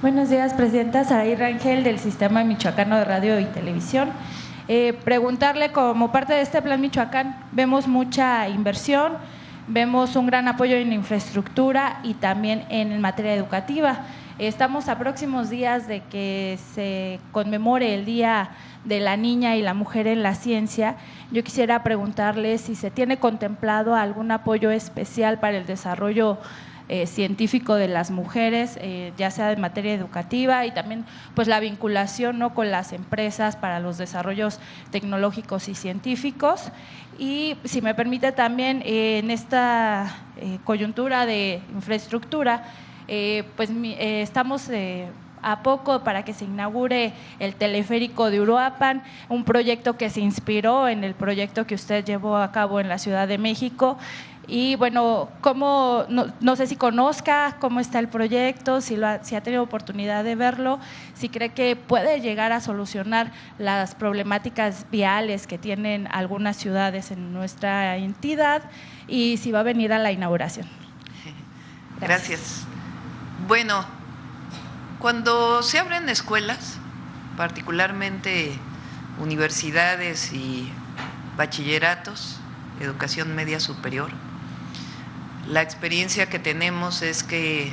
Buenos días, presidenta. Saraí Rangel, del Sistema Michoacano de Radio y Televisión. Preguntarle, como parte de este Plan Michoacán, vemos mucha inversión, vemos un gran apoyo en infraestructura y también en materia educativa. Estamos a próximos días de que se conmemore el Día de la Niña y la Mujer en la Ciencia. Yo quisiera preguntarle si se tiene contemplado algún apoyo especial para el desarrollo científico de las mujeres, ya sea en materia educativa y también pues la vinculación, ¿no?, con las empresas para los desarrollos tecnológicos y científicos. Y si me permite también, en esta coyuntura de infraestructura, estamos a poco para que se inaugure el teleférico de Uruapan, un proyecto que se inspiró en el proyecto que usted llevó a cabo en la Ciudad de México. Y bueno, no sé si conozca cómo está el proyecto, si ha tenido oportunidad de verlo, si cree que puede llegar a solucionar las problemáticas viales que tienen algunas ciudades en nuestra entidad y si va a venir a la inauguración. Gracias. Bueno, cuando se abren escuelas, particularmente universidades y bachilleratos, educación media superior, la experiencia que tenemos es que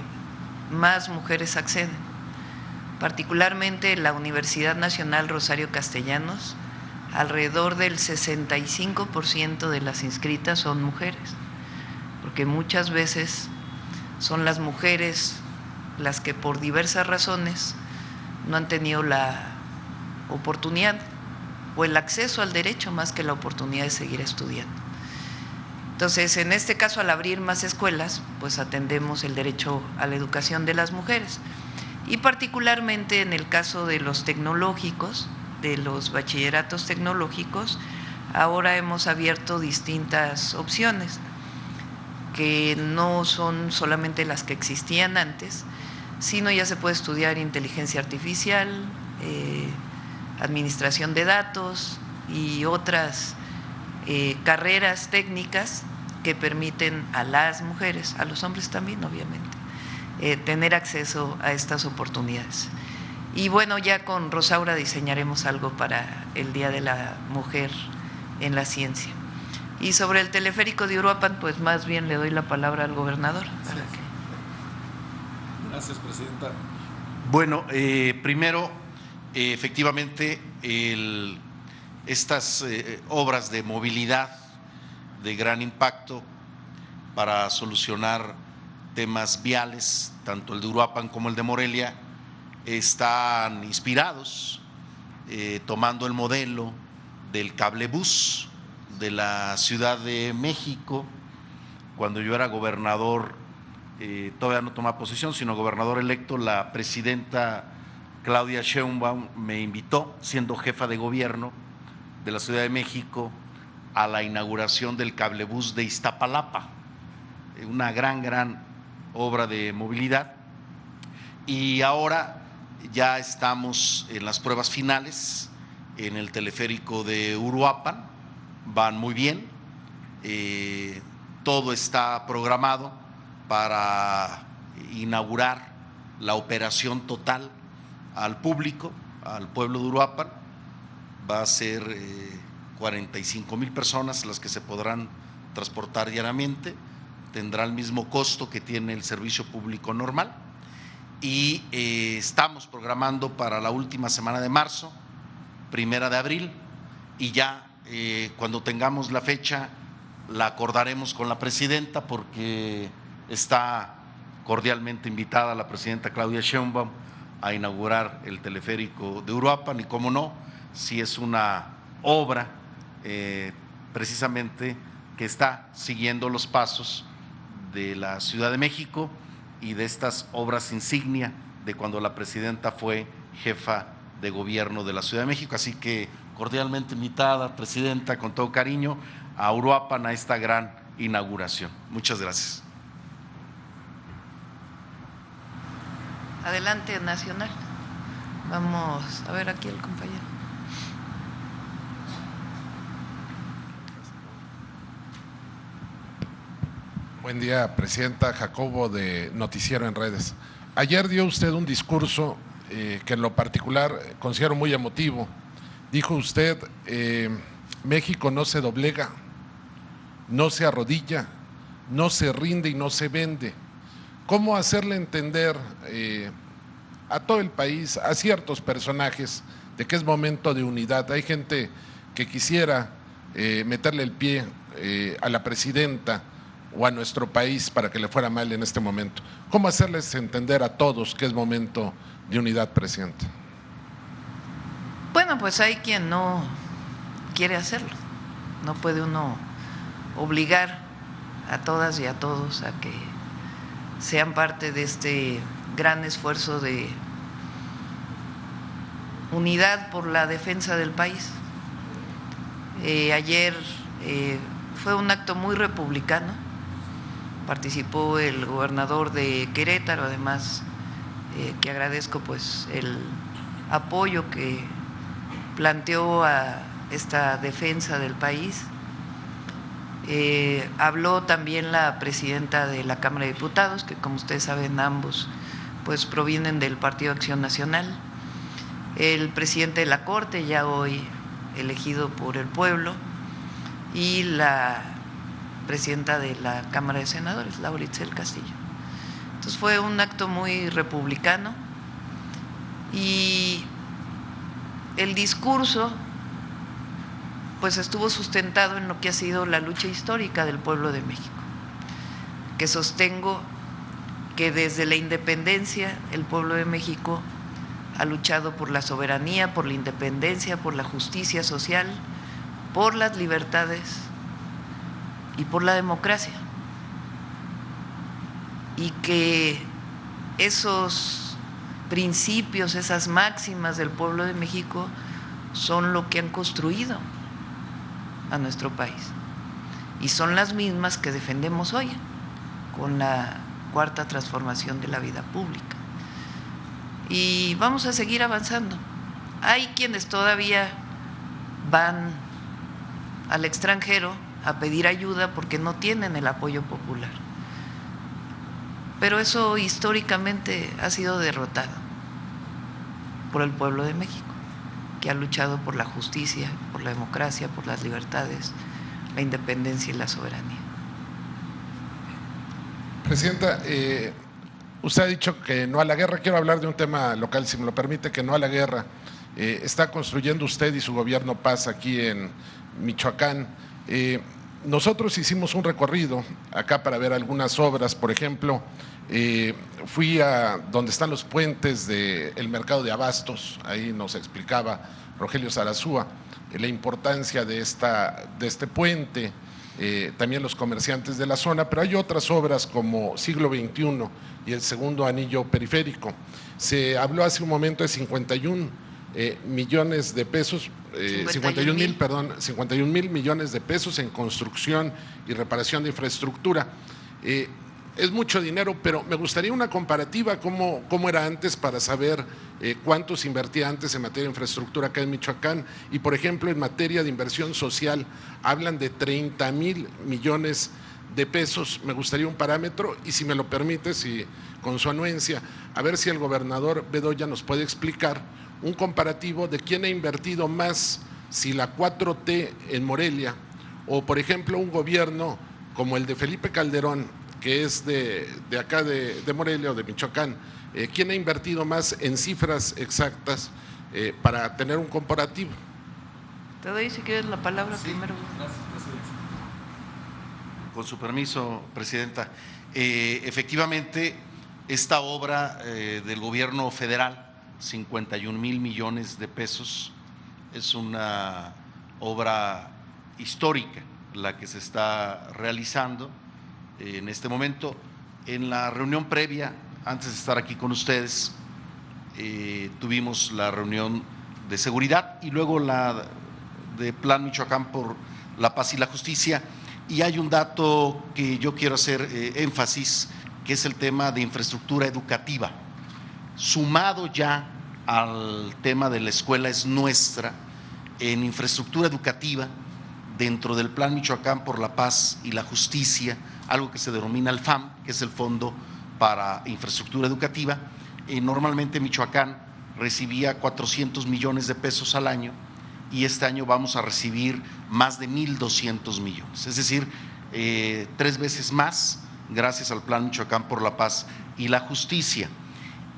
más mujeres acceden, particularmente la Universidad Nacional Rosario Castellanos, alrededor del 65% de las inscritas son mujeres, porque muchas veces son las mujeres las que por diversas razones no han tenido la oportunidad o el acceso al derecho más que la oportunidad de seguir estudiando. Entonces, en este caso, al abrir más escuelas, pues atendemos el derecho a la educación de las mujeres. Y particularmente en el caso de los tecnológicos, de los bachilleratos tecnológicos, ahora hemos abierto distintas opciones, que no son solamente las que existían antes, sino ya se puede estudiar inteligencia artificial, administración de datos y otras carreras técnicas que permiten a las mujeres, a los hombres también obviamente, tener acceso a estas oportunidades. Y bueno, ya con Rosaura diseñaremos algo para el Día de la Mujer en la Ciencia. Y sobre el teleférico de Uruapan, pues más bien le doy la palabra al gobernador. Gracias, presidenta. Bueno, primero, efectivamente, estas obras de movilidad de gran impacto para solucionar temas viales, tanto el de Uruapan como el de Morelia, están inspirados tomando el modelo del cablebús de la Ciudad de México. Cuando yo era gobernador, todavía no tomaba posesión, sino gobernador electo, la presidenta Claudia Sheinbaum me invitó, siendo jefa de gobierno de la Ciudad de México, a la inauguración del cablebús de Iztapalapa, una gran obra de movilidad. Y ahora ya estamos en las pruebas finales en el teleférico de Uruapan, van muy bien, todo está programado para inaugurar la operación total al público, al pueblo de Uruapan. Va a ser 45,000 personas las que se podrán transportar diariamente, tendrá el mismo costo que tiene el servicio público normal y estamos programando para la última semana de marzo, 1 de abril, y ya cuando tengamos la fecha la acordaremos con la presidenta, porque está cordialmente invitada la presidenta Claudia Sheinbaum a inaugurar el teleférico de Uruapan. Y cómo no, si es una obra precisamente que está siguiendo los pasos de la Ciudad de México y de estas obras insignia de cuando la presidenta fue jefa de gobierno de la Ciudad de México. Así que cordialmente invitada, presidenta, con todo cariño, a Uruapan a esta gran inauguración. Muchas gracias. Adelante, Nacional. Vamos a ver aquí el compañero. Buen día, presidenta. Jacobo, de Noticiero en Redes. Ayer dio usted un discurso que en lo particular considero muy emotivo. Dijo usted, México no se doblega, no se arrodilla, no se rinde y no se vende. ¿Cómo hacerle entender a todo el país, a ciertos personajes, de que es momento de unidad? Hay gente que quisiera meterle el pie a la presidenta o a nuestro país para que le fuera mal en este momento. ¿Cómo hacerles entender a todos que es momento de unidad, presidente? Bueno, pues hay quien no quiere hacerlo. No puede uno obligar a todas y a todos a que sean parte de este gran esfuerzo de unidad por la defensa del país. Ayer fue un acto muy republicano. Participó el gobernador de Querétaro, además que agradezco pues el apoyo que planteó a esta defensa del país. Habló también la presidenta de la Cámara de Diputados, que como ustedes saben ambos pues provienen del Partido Acción Nacional, el presidente de la Corte, ya hoy elegido por el pueblo, y la presidenta de la Cámara de Senadores, Laura Itzel Castillo. Entonces fue un acto muy republicano y el discurso pues estuvo sustentado en lo que ha sido la lucha histórica del pueblo de México, que sostengo que desde la independencia el pueblo de México ha luchado por la soberanía, por la independencia, por la justicia social, por las libertades y por la democracia, y que esos principios, esas máximas del pueblo de México son lo que han construido a nuestro país y son las mismas que defendemos hoy con la cuarta transformación de la vida pública. Y vamos a seguir avanzando. Hay quienes todavía van al extranjero a pedir ayuda porque no tienen el apoyo popular, pero eso históricamente ha sido derrotado por el pueblo de México, que ha luchado por la justicia, por la democracia, por las libertades, la independencia y la soberanía. Presidenta, usted ha dicho que no a la guerra. Quiero hablar de un tema local, si me lo permite, que no a la guerra. Está construyendo usted y su gobierno paz aquí en Michoacán. Nosotros hicimos un recorrido acá para ver algunas obras. Por ejemplo, fui a donde están los puentes del mercado de abastos. Ahí nos explicaba Rogelio Sarazúa la importancia de este puente, también los comerciantes de la zona, pero hay otras obras como Siglo XXI y el segundo anillo periférico. Se habló hace un momento de 51 millones de pesos, 51 mil millones de pesos en construcción y reparación de infraestructura. Es mucho dinero, pero me gustaría una comparativa, cómo era antes, para saber cuánto se invertía antes en materia de infraestructura acá en Michoacán. Y por ejemplo, en materia de inversión social, hablan de 30 mil millones de pesos. Me gustaría un parámetro y, si me lo permite, si con su anuencia, a ver si el gobernador Bedoya nos puede explicar un comparativo de quién ha invertido más, si la 4T en Morelia o, por ejemplo, un gobierno como el de Felipe Calderón, que es de acá de Morelia o de Michoacán. ¿Quién ha invertido más en cifras exactas para tener un comparativo? Te doy, si quieres, la palabra primero. Gracias, presidente. Con su permiso, presidenta. Efectivamente, esta obra del gobierno federal, 51 mil millones de pesos, es una obra histórica la que se está realizando en este momento. En la reunión previa, antes de estar aquí con ustedes, tuvimos la reunión de seguridad y luego la de Plan Michoacán por la Paz y la Justicia, y hay un dato que yo quiero hacer énfasis, que es el tema de infraestructura educativa. Sumado ya al tema de la escuela es nuestra, en infraestructura educativa, dentro del Plan Michoacán por la Paz y la Justicia, algo que se denomina el FAM, que es el Fondo para infraestructura educativa. Normalmente Michoacán recibía 400 millones de pesos al año y este año vamos a recibir más de 1,200 millones, es decir, 3 veces más gracias al Plan Michoacán por la Paz y la Justicia.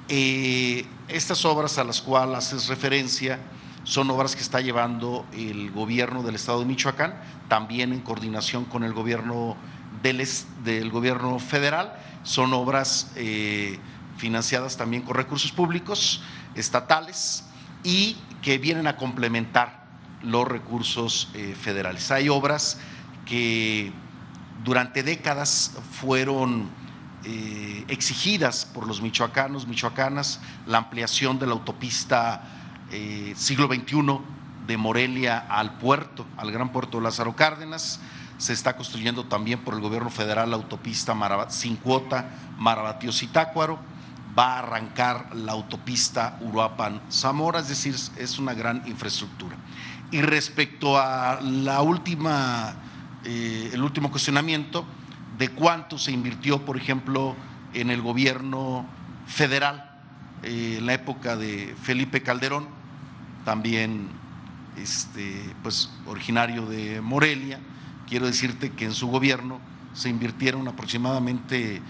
Estas obras a las cuales haces referencia son obras que está llevando el gobierno del estado de Michoacán, también en coordinación con el gobierno del gobierno federal. Son obras financiadas también con recursos públicos estatales y que vienen a complementar los recursos federales. Hay obras que durante décadas fueron exigidas por los michoacanos, michoacanas, la ampliación de la autopista siglo XXI de Morelia al puerto, al gran puerto de Lázaro Cárdenas. Se está construyendo también por el gobierno federal la autopista sin cuota Marabatío-Zitácuaro. Va a arrancar la autopista Uruapan-Zamora, es decir, es una gran infraestructura. Y respecto a la el último cuestionamiento de cuánto se invirtió, por ejemplo, en el gobierno federal, en la época de Felipe Calderón, también pues originario de Morelia. Quiero decirte que en su gobierno se invirtieron aproximadamente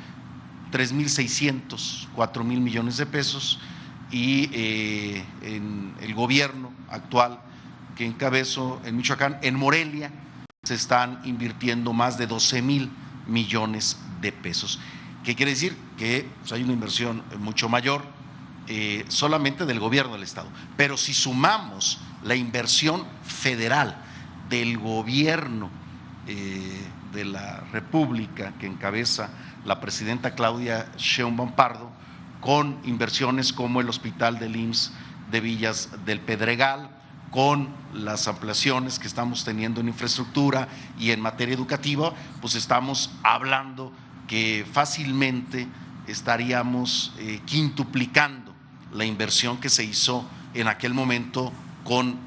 3,600, 4,000 millones de pesos y en el gobierno actual que encabezo en Michoacán, en Morelia, se están invirtiendo más de 12,000 millones de pesos. ¿Qué quiere decir? Que pues, hay una inversión mucho mayor solamente del gobierno del estado. Pero si sumamos la inversión federal del gobierno de la República que encabeza la presidenta Claudia Sheinbaum Pardo, con inversiones como el hospital del IMSS de Villas del Pedregal, con las ampliaciones que estamos teniendo en infraestructura y en materia educativa, pues estamos hablando que fácilmente estaríamos quintuplicando la inversión que se hizo en aquel momento con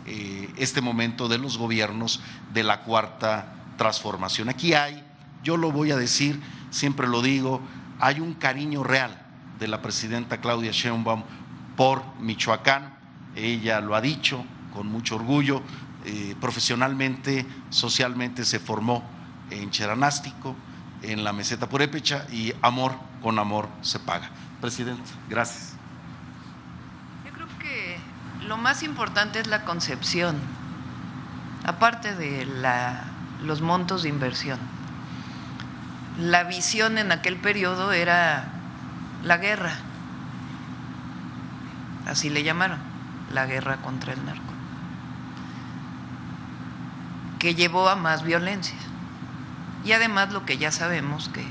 este momento de los gobiernos de la Cuarta Transformación. Aquí hay, yo lo voy a decir, siempre lo digo, hay un cariño real de la presidenta Claudia Sheinbaum por Michoacán. Ella lo ha dicho con mucho orgullo, profesionalmente, socialmente se formó en Cheranástico, en la meseta purépecha, y amor con amor se paga. Presidenta, gracias. Yo creo que lo más importante es la concepción, aparte de los montos de inversión. La visión en aquel periodo era la guerra, así le llamaron, la guerra contra el narco, que llevó a más violencia. Y además lo que ya sabemos, que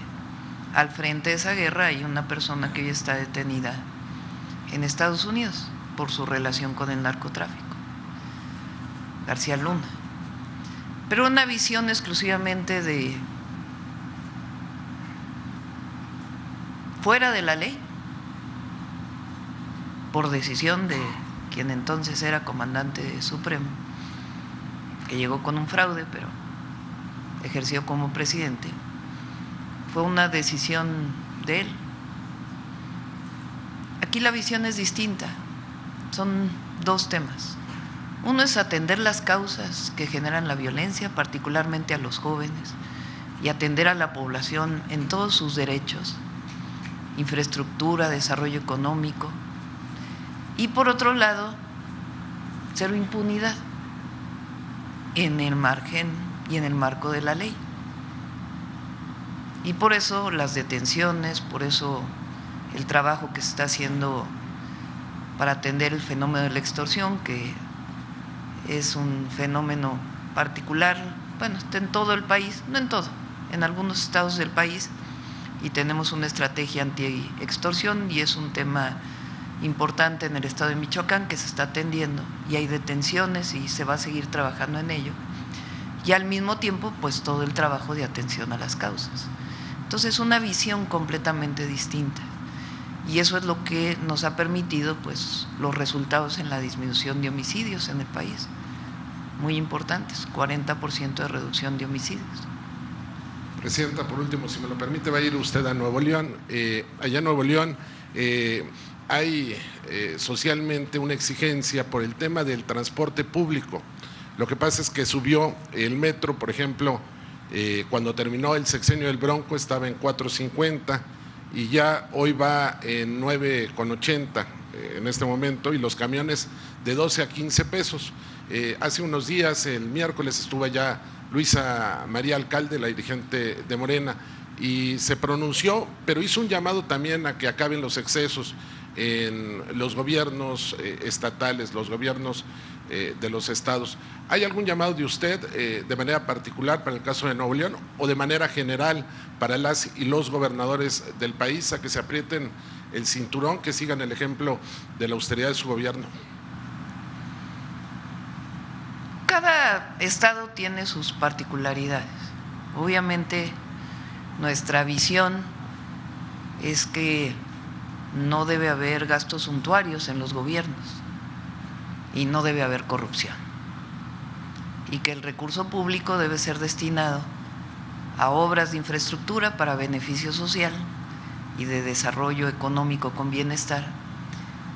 al frente de esa guerra hay una persona que hoy está detenida en Estados Unidos por su relación con el narcotráfico, García Luna. Pero una visión exclusivamente de fuera de la ley, por decisión de quien entonces era comandante supremo, que llegó con un fraude, pero ejerció como presidente. Fue una decisión de él. Aquí la visión es distinta. Son dos temas. Uno es atender las causas que generan la violencia, particularmente a los jóvenes, y atender a la población en todos sus derechos, infraestructura, desarrollo económico. Y por otro lado, cero impunidad en el margen y en el marco de la ley. Y por eso las detenciones, por eso el trabajo que se está haciendo para atender el fenómeno de la extorsión, que es un fenómeno particular, bueno, está en todo el país, no en todo, en algunos estados del país, y tenemos una estrategia anti-extorsión y es un tema importante en el estado de Michoacán que se está atendiendo y hay detenciones y se va a seguir trabajando en ello. Y al mismo tiempo, pues todo el trabajo de atención a las causas. Entonces, una visión completamente distinta. Y eso es lo que nos ha permitido, pues, los resultados en la disminución de homicidios en el país. Muy importantes, 40% de reducción de homicidios. Presidenta, por último, si me lo permite, va a ir usted a Nuevo León. Allá en Nuevo León hay socialmente una exigencia por el tema del transporte público. Lo que pasa es que subió el metro, por ejemplo, cuando terminó el sexenio del Bronco estaba en 4.50 y ya hoy va en 9.80 en este momento, y los camiones de 12 a 15 pesos. Hace unos días, el miércoles, estuvo allá Luisa María Alcalde, la dirigente de Morena, y se pronunció, pero hizo un llamado también a que acaben los excesos en los gobiernos estatales, los gobiernos de los estados. ¿Hay algún llamado de usted de manera particular para el caso de Nuevo León o de manera general para las y los gobernadores del país a que se aprieten el cinturón, que sigan el ejemplo de la austeridad de su gobierno? Cada estado tiene sus particularidades. Obviamente, nuestra visión es que no debe haber gastos suntuarios en los gobiernos y no debe haber corrupción, y que el recurso público debe ser destinado a obras de infraestructura para beneficio social y de desarrollo económico con bienestar,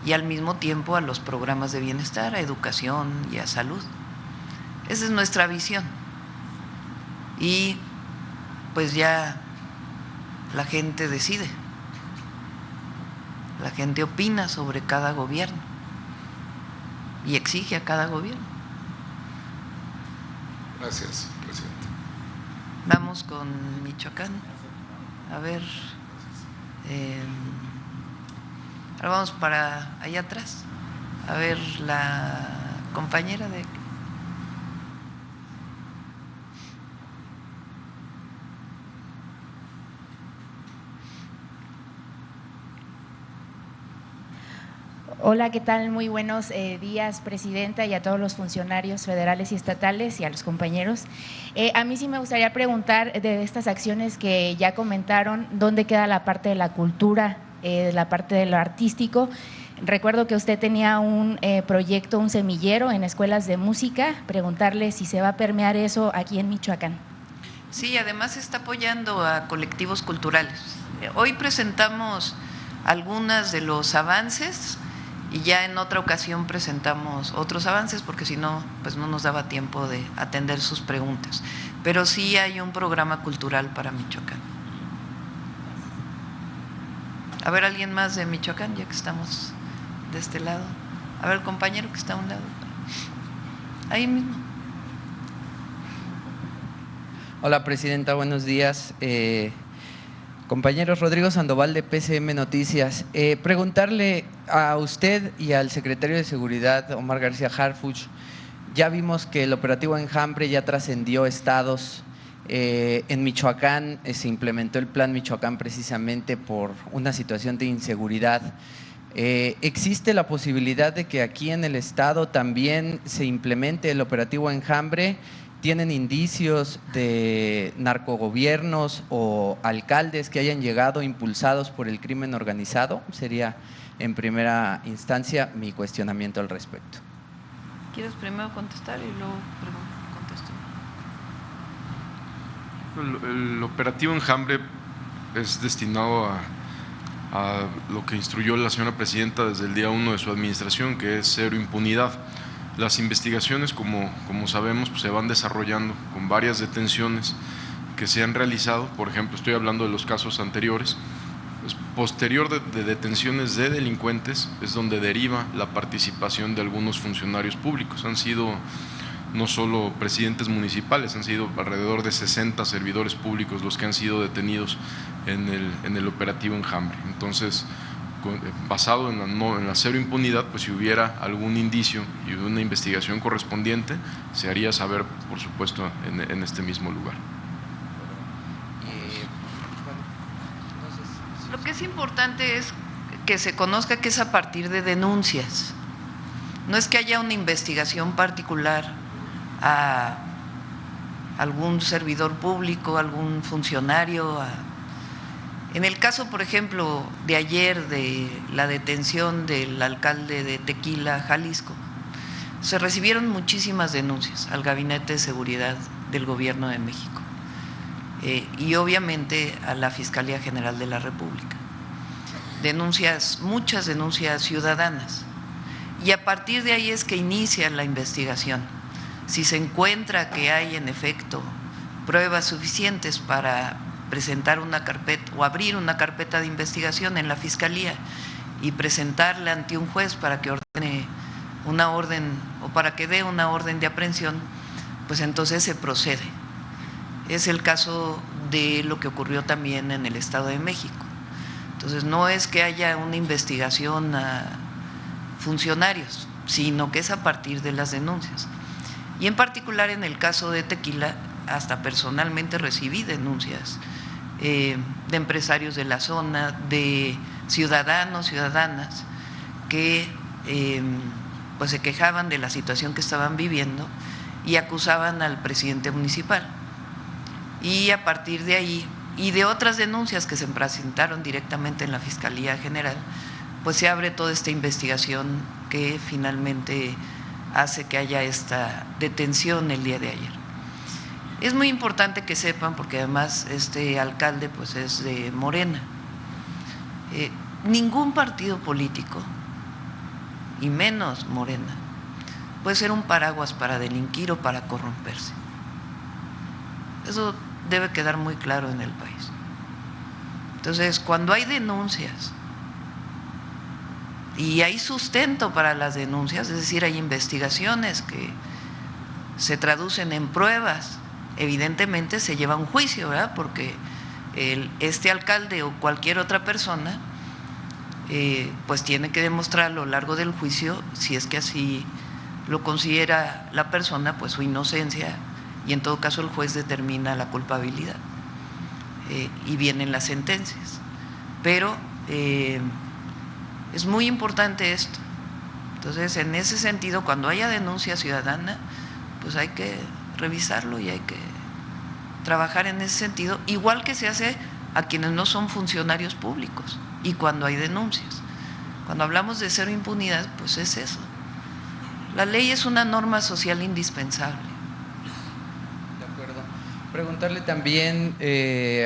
y al mismo tiempo a los programas de bienestar, a educación y a salud. Esa es nuestra visión, y pues ya la gente decide, la gente opina sobre cada gobierno y exige a cada gobierno. Gracias, presidente. Vamos con Michoacán. A ver, ahora vamos para allá atrás. A ver, la compañera de… Hola, ¿qué tal? Muy buenos días, Presidenta, y a todos los funcionarios federales y estatales y a los compañeros. A mí sí me gustaría preguntar de estas acciones que ya comentaron, ¿dónde queda la parte de la cultura, la parte de lo artístico? Recuerdo que usted tenía un proyecto, un semillero en escuelas de música, preguntarle si se va a permear eso aquí en Michoacán. Sí, además está apoyando a colectivos culturales. Hoy presentamos algunos de los avances y ya en otra ocasión presentamos otros avances, porque si no, pues no nos daba tiempo de atender sus preguntas. Pero sí hay un programa cultural para Michoacán. A ver, ¿alguien más de Michoacán, ya que estamos de este lado? A ver, el compañero que está a un lado. Ahí mismo. Hola, Presidenta, buenos días. Compañeros, Rodrigo Sandoval de PCM Noticias. Preguntarle a usted y al secretario de Seguridad, Omar García Harfuch, ya vimos que el operativo Enjambre ya trascendió estados. En Michoacán se implementó el Plan Michoacán precisamente por una situación de inseguridad. ¿Existe la posibilidad de que aquí en el estado también se implemente el operativo Enjambre? ¿Tienen indicios de narcogobiernos o alcaldes que hayan llegado impulsados por el crimen organizado? Sería en primera instancia mi cuestionamiento al respecto. ¿Quieres primero contestar y luego contesto? El operativo Enjambre es destinado a lo que instruyó la señora presidenta desde el día 1 de su administración, que es cero impunidad. Las investigaciones, como sabemos, pues se van desarrollando con varias detenciones que se han realizado. Por ejemplo, estoy hablando de los casos anteriores. Pues, posterior de detenciones de delincuentes es donde deriva la participación de algunos funcionarios públicos. Han sido no solo presidentes municipales, han sido alrededor de 60 servidores públicos los que han sido detenidos en el operativo Enjambre. Entonces, basado en la cero impunidad, pues si hubiera algún indicio y una investigación correspondiente, se haría saber, por supuesto, en este mismo lugar. Lo que es importante es que se conozca que es a partir de denuncias. No es que haya una investigación particular a algún servidor público, algún funcionario. En el caso, por ejemplo, de ayer de la detención del alcalde de Tequila, Jalisco, se recibieron muchísimas denuncias al Gabinete de Seguridad del Gobierno de México. y obviamente a la Fiscalía General de la República. Muchas denuncias ciudadanas. Y a partir de ahí es que inicia la investigación. Si se encuentra que hay en efecto pruebas suficientes para presentar una carpeta o abrir una carpeta de investigación en la Fiscalía y presentarla ante un juez para que ordene una orden o para que dé una orden de aprehensión, pues entonces se procede. Es el caso de lo que ocurrió también en el Estado de México. Entonces no es que haya una investigación a funcionarios, sino que es a partir de las denuncias. Y en particular en el caso de Tequila, hasta personalmente recibí denuncias de empresarios de la zona, de ciudadanos, ciudadanas que pues se quejaban de la situación que estaban viviendo y acusaban al presidente municipal. Y a partir de ahí, y de otras denuncias que se presentaron directamente en la Fiscalía General, pues se abre toda esta investigación que finalmente hace que haya esta detención el día de ayer. Es muy importante que sepan, porque además este alcalde pues es de Morena. Ningún partido político, y menos Morena, puede ser un paraguas para delinquir o para corromperse. Eso debe quedar muy claro en el país. Entonces, cuando hay denuncias y hay sustento para las denuncias, es decir, hay investigaciones que se traducen en pruebas, evidentemente se lleva a un juicio, ¿verdad? Porque este alcalde o cualquier otra persona pues tiene que demostrar a lo largo del juicio, si es que así lo considera la persona, pues su inocencia, y en todo caso el juez determina la culpabilidad y vienen las sentencias. Pero es muy importante esto. Entonces, en ese sentido, cuando haya denuncia ciudadana, pues hay que revisarlo y hay que trabajar en ese sentido, igual que se hace a quienes no son funcionarios públicos y cuando hay denuncias. Cuando hablamos de cero impunidad, pues es eso. La ley es una norma social indispensable. De acuerdo. Preguntarle también,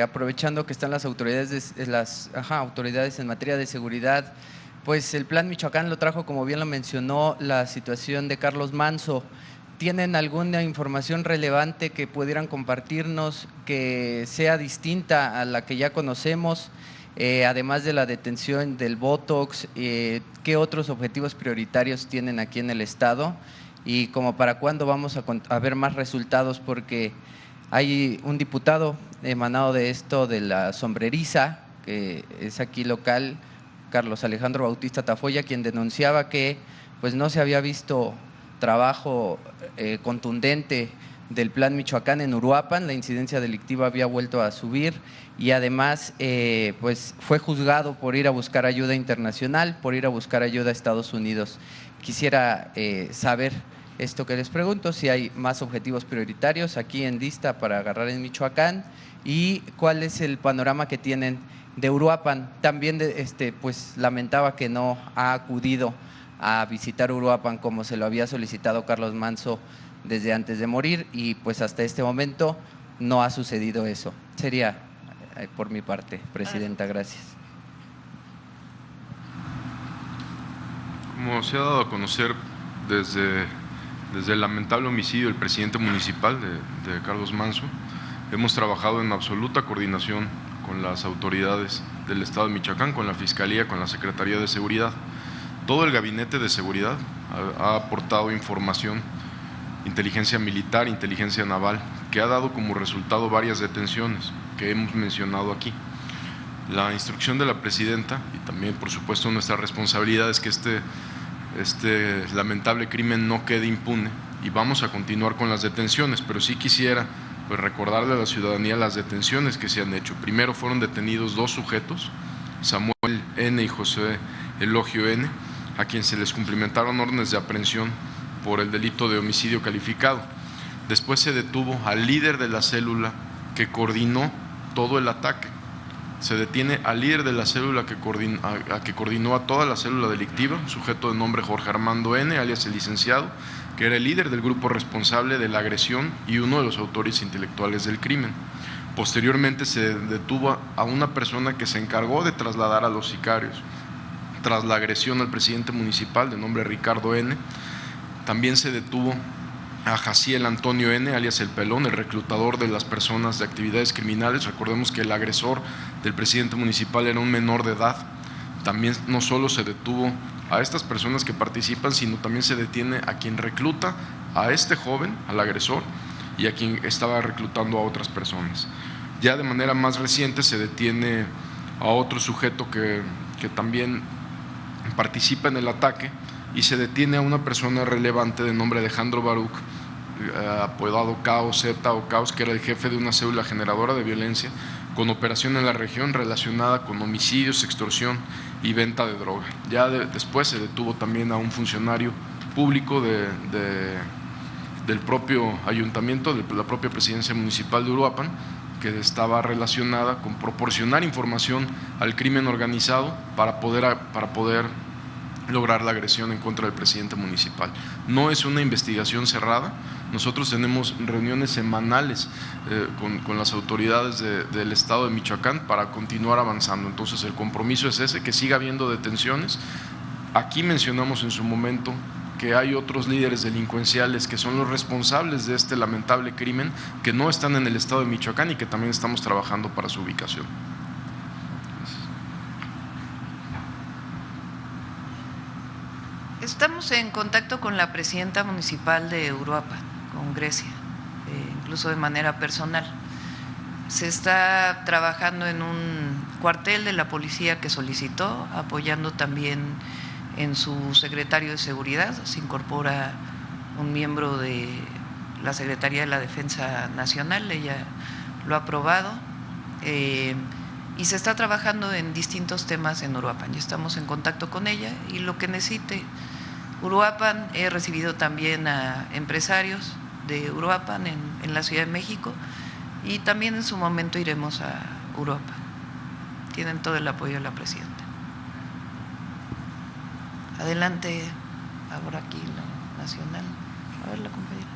aprovechando que están las autoridades, autoridades en materia de seguridad, pues el Plan Michoacán lo trajo, como bien lo mencionó, la situación de Carlos Manso. ¿Tienen alguna información relevante que pudieran compartirnos que sea distinta a la que ya conocemos? Además de la detención del Botox, ¿qué otros objetivos prioritarios tienen aquí en el Estado? Y como para cuándo vamos a ver más resultados, porque hay un diputado emanado de esto, de la Sombreriza, que es aquí local, Carlos Alejandro Bautista Tafoya, quien denunciaba que pues no se había visto trabajo contundente del Plan Michoacán en Uruapan, la incidencia delictiva había vuelto a subir y además pues fue juzgado por ir a buscar ayuda internacional, por ir a buscar ayuda a Estados Unidos. Quisiera saber esto que les pregunto, si hay más objetivos prioritarios aquí en lista para agarrar en Michoacán y cuál es el panorama que tienen de Uruapan. También pues lamentaba que no ha acudido a visitar Uruapan como se lo había solicitado Carlos Manso desde antes de morir y pues hasta este momento no ha sucedido eso. Sería por mi parte, Presidenta, gracias. Como se ha dado a conocer desde el lamentable homicidio del presidente municipal de Carlos Manso, hemos trabajado en absoluta coordinación con las autoridades del Estado de Michoacán, con la Fiscalía, con la Secretaría de Seguridad. Todo el Gabinete de Seguridad ha aportado información, inteligencia militar, inteligencia naval, que ha dado como resultado varias detenciones que hemos mencionado aquí. La instrucción de la Presidenta y también, por supuesto, nuestra responsabilidad es que este lamentable crimen no quede impune y vamos a continuar con las detenciones, pero sí quisiera pues recordarle a la ciudadanía las detenciones que se han hecho. Primero fueron detenidos 2 sujetos, Samuel N. y José Elogio N., a quien se les cumplimentaron órdenes de aprehensión por el delito de homicidio calificado. Después se detuvo al líder de la célula que coordinó todo el ataque. Se detiene al líder de la célula que coordinó a toda la célula delictiva, un sujeto de nombre Jorge Armando N., alias el licenciado, que era el líder del grupo responsable de la agresión y uno de los autores intelectuales del crimen. Posteriormente se detuvo a una persona que se encargó de trasladar a los sicarios tras la agresión al presidente municipal de nombre Ricardo N. También se detuvo a Jaciel Antonio N., alias El Pelón, el reclutador de las personas de actividades criminales. Recordemos que el agresor del presidente municipal era un menor de edad. También no solo se detuvo a estas personas que participan, sino también se detiene a quien recluta a este joven, al agresor, y a quien estaba reclutando a otras personas. Ya de manera más reciente se detiene a otro sujeto que también participa en el ataque, y se detiene a una persona relevante de nombre Alejandro Baruch, apodado Caos Z o Caos, que era el jefe de una célula generadora de violencia con operación en la región relacionada con homicidios, extorsión y venta de droga. Ya después se detuvo también a un funcionario público del propio ayuntamiento, de la propia presidencia municipal de Uruapan, que estaba relacionada con proporcionar información al crimen organizado para poder lograr la agresión en contra del presidente municipal. No es una investigación cerrada. Nosotros tenemos reuniones semanales con las autoridades del estado de Michoacán para continuar avanzando. Entonces el compromiso es ese, que siga habiendo detenciones. Aquí mencionamos en su momento que hay otros líderes delincuenciales que son los responsables de este lamentable crimen, que no están en el estado de Michoacán y que también estamos trabajando para su ubicación. Estamos en contacto con la presidenta municipal de Uruapan, con Grecia, incluso de manera personal. Se está trabajando en un cuartel de la policía que solicitó, apoyando también en su secretario de Seguridad. Se incorpora un miembro de la Secretaría de la Defensa Nacional, ella lo ha aprobado, y se está trabajando en distintos temas en Uruapan. Ya estamos en contacto con ella y lo que necesite Uruapan. He recibido también a empresarios de Uruapan en la Ciudad de México, y también en su momento iremos a Uruapan. Tienen todo el apoyo de la presidenta. Adelante, ahora aquí la nacional. A ver, la compañera.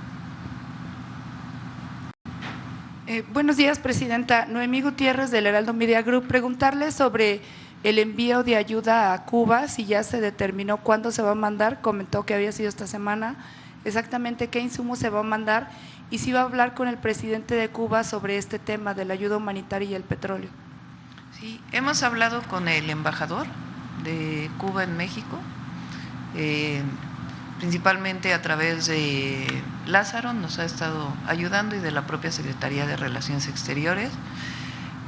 Buenos días, presidenta. Noemí Gutiérrez del Heraldo Media Group. Preguntarle sobre el envío de ayuda a Cuba, si ya se determinó cuándo se va a mandar. Comentó que había sido esta semana. Exactamente qué insumos se va a mandar y si va a hablar con el presidente de Cuba sobre este tema de la ayuda humanitaria y el petróleo. Sí, hemos hablado con el embajador de Cuba en México, principalmente a través de Lázaro, nos ha estado ayudando, y de la propia Secretaría de Relaciones Exteriores.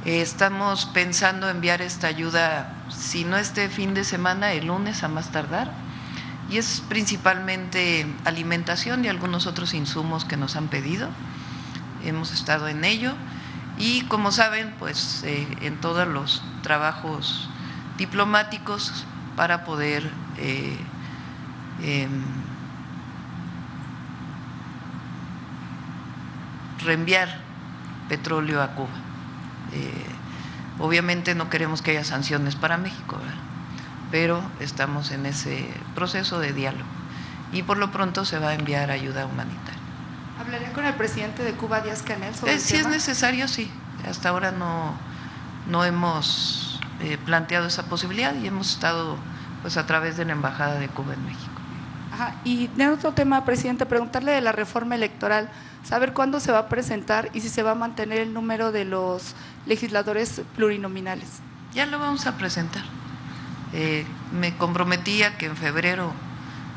Estamos pensando enviar esta ayuda, si no este fin de semana, el lunes a más tardar, y es principalmente alimentación y algunos otros insumos que nos han pedido. Hemos estado en ello y, como saben, pues en todos los trabajos diplomáticos para poder reenviar petróleo a Cuba. Obviamente no queremos que haya sanciones para México, ¿verdad? Pero estamos en ese proceso de diálogo y por lo pronto se va a enviar ayuda humanitaria. ¿Hablaría con el presidente de Cuba, Díaz-Canel, sobre el Si tema? es necesario, sí. Hasta ahora no hemos planteado esa posibilidad y hemos estado pues a través de la Embajada de Cuba en México. Ajá. Y de otro tema, presidente, preguntarle de la reforma electoral, saber cuándo se va a presentar y si se va a mantener el número de los legisladores plurinominales. Ya lo vamos a presentar. Me comprometía que en febrero,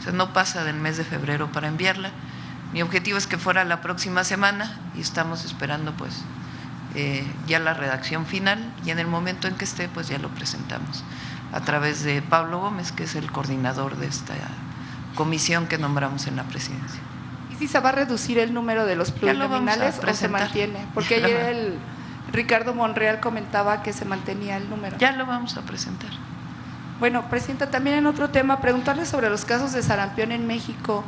o sea, no pasa del mes de febrero para enviarla. Mi objetivo es que fuera la próxima semana y estamos esperando pues ya la redacción final, y en el momento en que esté pues ya lo presentamos a través de Pablo Gómez, que es el coordinador de esta comisión que nombramos en la presidencia. ¿Y si se va a reducir el número de los plurinominales o se mantiene? Porque ayer el Ricardo Monreal comentaba que se mantenía el número. Ya lo vamos a presentar. Bueno, presidenta, también en otro tema, preguntarle sobre los casos de sarampión en México.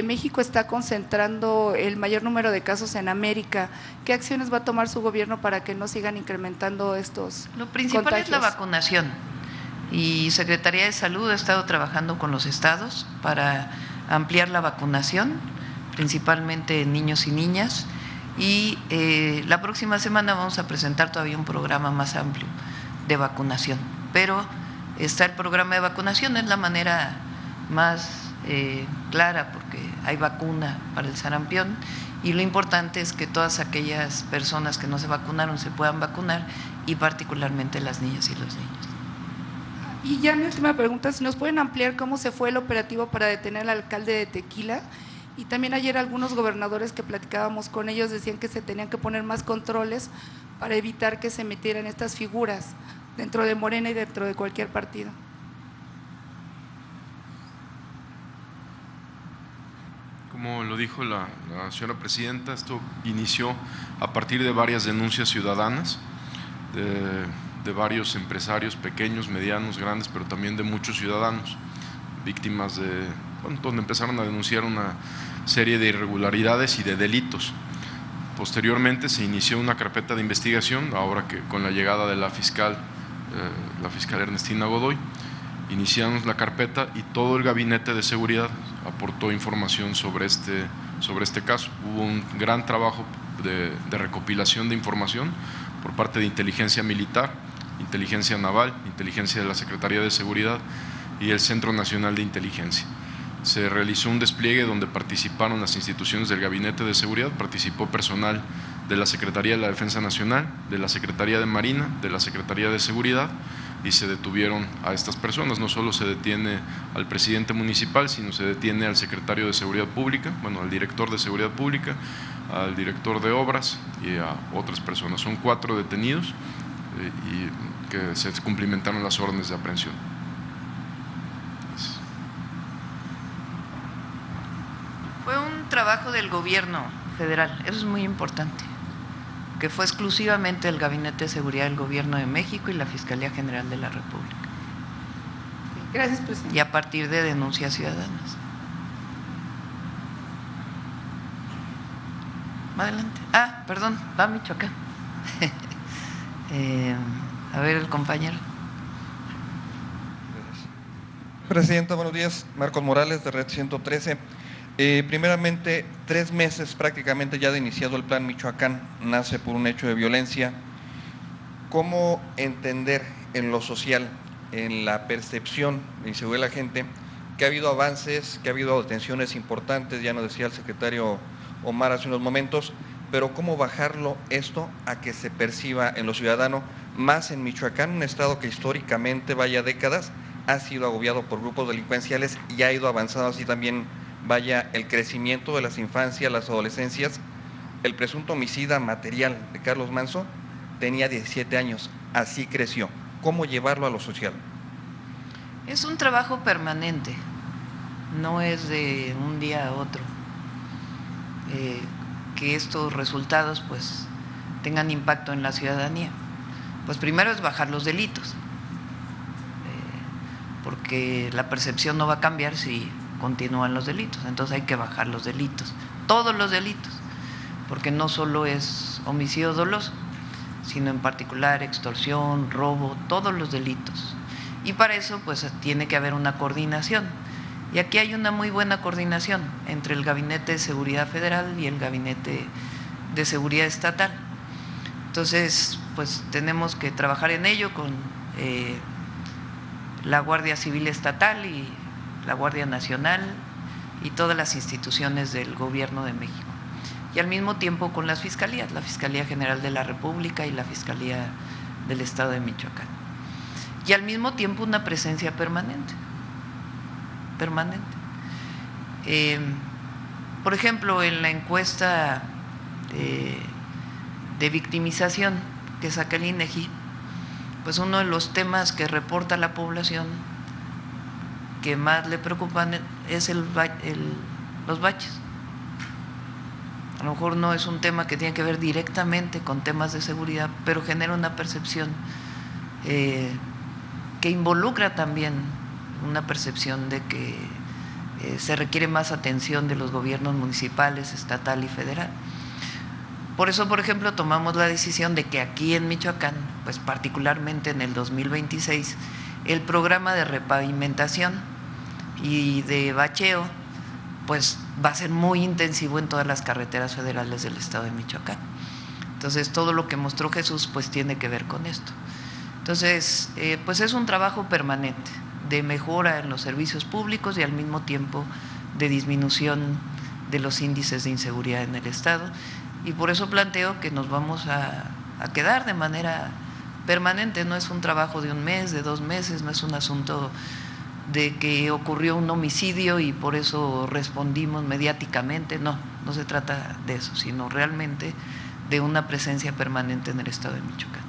México está concentrando el mayor número de casos en América. ¿Qué acciones va a tomar su gobierno para que no sigan incrementando estos Lo principal contagios? es la vacunación, y Secretaría de Salud ha estado trabajando con los estados para ampliar la vacunación, principalmente en niños y niñas, Y la próxima semana vamos a presentar todavía un programa más amplio de vacunación, pero está el programa de vacunación, es la manera más clara porque hay vacuna para el sarampión y lo importante es que todas aquellas personas que no se vacunaron se puedan vacunar y particularmente las niñas y los niños. Y ya mi última pregunta, si nos pueden ampliar cómo se fue el operativo para detener al alcalde de Tequila. Y también ayer algunos gobernadores que platicábamos con ellos decían que se tenían que poner más controles para evitar que se metieran estas figuras dentro de Morena y dentro de cualquier partido. Como lo dijo la señora presidenta, esto inició a partir de varias denuncias ciudadanas de varios empresarios pequeños, medianos, grandes, pero también de muchos ciudadanos, víctimas donde empezaron a denunciar una serie de irregularidades y de delitos. Posteriormente se inició una carpeta de investigación, ahora que con la llegada de la fiscal Ernestina Godoy, iniciamos la carpeta y todo el gabinete de seguridad aportó información sobre este caso. Hubo un gran trabajo de recopilación de información por parte de inteligencia militar, inteligencia naval, inteligencia de la Secretaría de Seguridad y el Centro Nacional de Inteligencia. Se realizó un despliegue donde participaron las instituciones del Gabinete de Seguridad, participó personal de la Secretaría de la Defensa Nacional, de la Secretaría de Marina, de la Secretaría de Seguridad y se detuvieron a estas personas. No solo se detiene al presidente municipal, sino se detiene al secretario de Seguridad Pública, al director de Seguridad Pública, al director de Obras y a otras personas. Son 4 detenidos y que se cumplimentaron las órdenes de aprehensión. Fue un trabajo del gobierno federal, eso es muy importante, que fue exclusivamente el Gabinete de Seguridad del Gobierno de México y la Fiscalía General de la República. Gracias, presidente. Y a partir de denuncias ciudadanas. Adelante. Perdón, va Michoacán. A ver, el compañero. Presidenta, buenos días. Marcos Morales, de Red 113. Primeramente, 3 meses prácticamente ya de iniciado el Plan Michoacán, nace por un hecho de violencia. ¿Cómo entender en lo social, en la percepción de inseguridad de la gente, que ha habido avances, que ha habido detenciones importantes, ya nos decía el secretario Omar hace unos momentos, pero cómo bajarlo esto a que se perciba en lo ciudadano, más en Michoacán, un estado que históricamente, vaya décadas, ha sido agobiado por grupos delincuenciales y ha ido avanzando así también, vaya, el crecimiento de las infancias, las adolescencias. El presunto homicida material de Carlos Manzo tenía 17 años, así creció. ¿Cómo llevarlo a lo social? Es un trabajo permanente, no es de un día a otro. Que estos resultados pues tengan impacto en la ciudadanía. Pues primero es bajar los delitos, porque la percepción no va a cambiar si continúan los delitos, entonces hay que bajar los delitos, todos los delitos, porque no solo es homicidio doloso, sino en particular extorsión, robo, todos los delitos. Y para eso pues tiene que haber una coordinación. Y aquí hay una muy buena coordinación entre el Gabinete de Seguridad Federal y el Gabinete de Seguridad Estatal. Entonces, pues tenemos que trabajar en ello con la Guardia Civil Estatal y la Guardia Nacional y todas las instituciones del Gobierno de México. Y al mismo tiempo con las fiscalías, la Fiscalía General de la República y la Fiscalía del Estado de Michoacán. Y al mismo tiempo una presencia permanente. Por ejemplo, en la encuesta de victimización que saca el INEGI, pues uno de los temas que reporta la población que más le preocupan es los baches. A lo mejor no es un tema que tiene que ver directamente con temas de seguridad, pero genera una percepción que involucra también una percepción de que se requiere más atención de los gobiernos municipales, estatal y federal. Por eso, por ejemplo, tomamos la decisión de que aquí en Michoacán, pues particularmente en el 2026, el programa de repavimentación y de bacheo pues va a ser muy intensivo en todas las carreteras federales del estado de Michoacán. Entonces, todo lo que mostró Jesús pues tiene que ver con esto. Entonces, pues es un trabajo permanente de mejora en los servicios públicos y al mismo tiempo de disminución de los índices de inseguridad en el estado, y por eso planteo que nos vamos a quedar de manera permanente. No es un trabajo de un mes, de 2 meses, no es un asunto de que ocurrió un homicidio y por eso respondimos mediáticamente, no se trata de eso, sino realmente de una presencia permanente en el estado de Michoacán.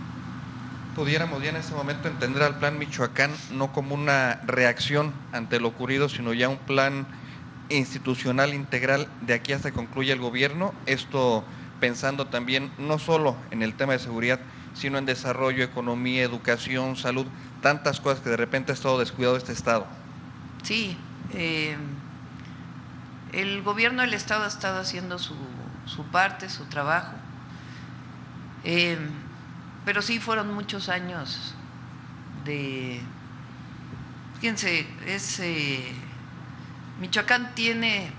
¿Pudiéramos ya en este momento entender al Plan Michoacán no como una reacción ante lo ocurrido, sino ya un plan institucional integral de aquí hasta que concluya el gobierno? Esto pensando también no solo en el tema de seguridad, sino en desarrollo, economía, educación, salud, tantas cosas que de repente ha estado descuidado este estado. Sí, el gobierno del estado ha estado haciendo su parte, su trabajo, pero sí fueron muchos años de… Fíjense, Michoacán tiene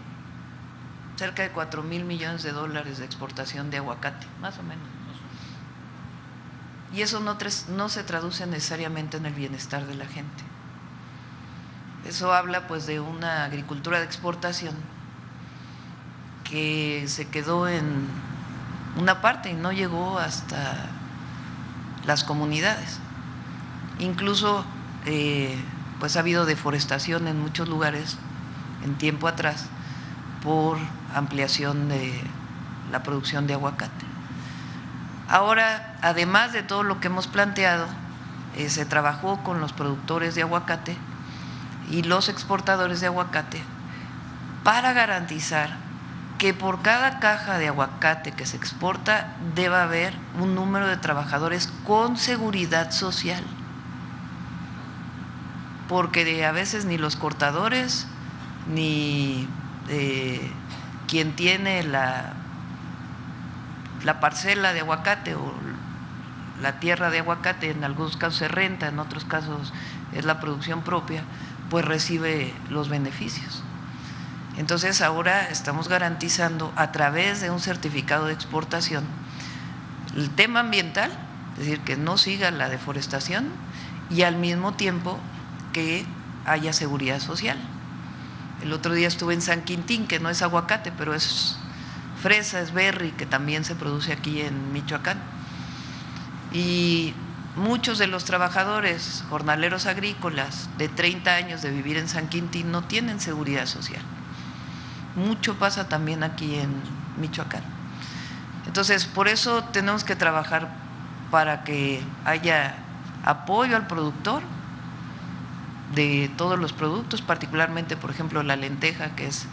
cerca de 4,000 millones de dólares de exportación de aguacate, más o menos. Y eso no se traduce necesariamente en el bienestar de la gente. Eso habla pues de una agricultura de exportación que se quedó en una parte y no llegó hasta las comunidades. Incluso pues ha habido deforestación en muchos lugares en tiempo atrás por ampliación de la producción de aguacate. Ahora, además de todo lo que hemos planteado, se trabajó con los productores de aguacate y los exportadores de aguacate para garantizar que por cada caja de aguacate que se exporta deba haber un número de trabajadores con seguridad social, porque a veces ni los cortadores ni quien tiene la parcela de aguacate o la tierra de aguacate, en algunos casos se renta, en otros casos es la producción propia, pues recibe los beneficios. Entonces ahora estamos garantizando a través de un certificado de exportación el tema ambiental, es decir, que no siga la deforestación y al mismo tiempo que haya seguridad social. El otro día estuve en San Quintín, que no es aguacate, pero es fresa, es berry, que también se produce aquí en Michoacán. Y muchos de los trabajadores jornaleros agrícolas de 30 años de vivir en San Quintín no tienen seguridad social. Mucho pasa también aquí en Michoacán. Entonces, por eso tenemos que trabajar para que haya apoyo al productor de todos los productos, particularmente, por ejemplo, la lenteja, que es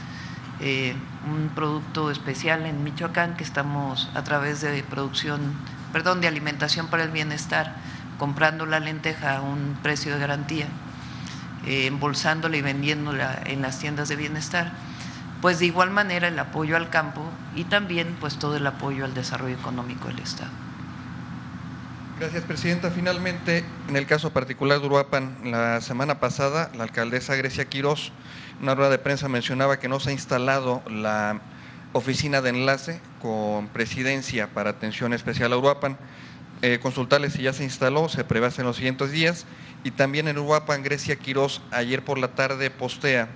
un producto especial en Michoacán, que estamos a través de de alimentación para el bienestar, comprando la lenteja a un precio de garantía, embolsándola y vendiéndola en las tiendas de bienestar. Pues de igual manera el apoyo al campo y también pues todo el apoyo al desarrollo económico del estado. Gracias, presidenta. Finalmente, en el caso particular de Uruapan, la semana pasada la alcaldesa Grecia Quirós, en una rueda de prensa, mencionaba que no se ha instalado la oficina de enlace con presidencia para atención especial a Uruapan. Consultarle si ya se instaló, se prevé en los siguientes días. Y también en Uruapan, Grecia Quirós ayer por la tarde postea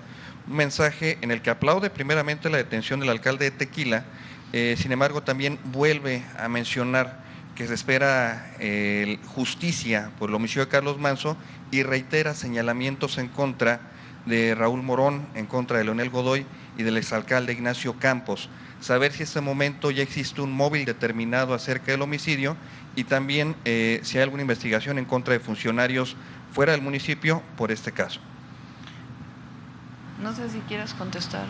un mensaje en el que aplaude primeramente la detención del alcalde de Tequila, sin embargo también vuelve a mencionar que se espera justicia por el homicidio de Carlos Manzo y reitera señalamientos en contra de Raúl Morón, en contra de Leonel Godoy y del exalcalde Ignacio Campos. Saber si en este momento ya existe un móvil determinado acerca del homicidio y también si hay alguna investigación en contra de funcionarios fuera del municipio por este caso. No sé si quieras contestar.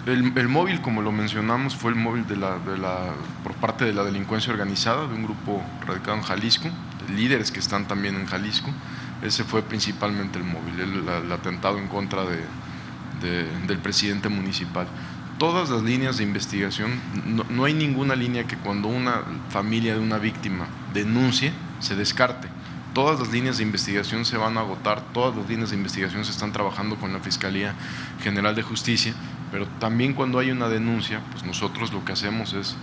El móvil, como lo mencionamos, fue el móvil por parte de la delincuencia organizada, de un grupo radicado en Jalisco, de líderes que están también en Jalisco. Ese fue principalmente el móvil, el atentado en contra del presidente municipal. Todas las líneas de investigación, no hay ninguna línea que cuando una familia de una víctima denuncie, se descarte. todas las líneas de investigación se van a agotar, todas las líneas de investigación se están trabajando con la Fiscalía General de Justicia, pero también cuando hay una denuncia, pues nosotros lo que hacemos es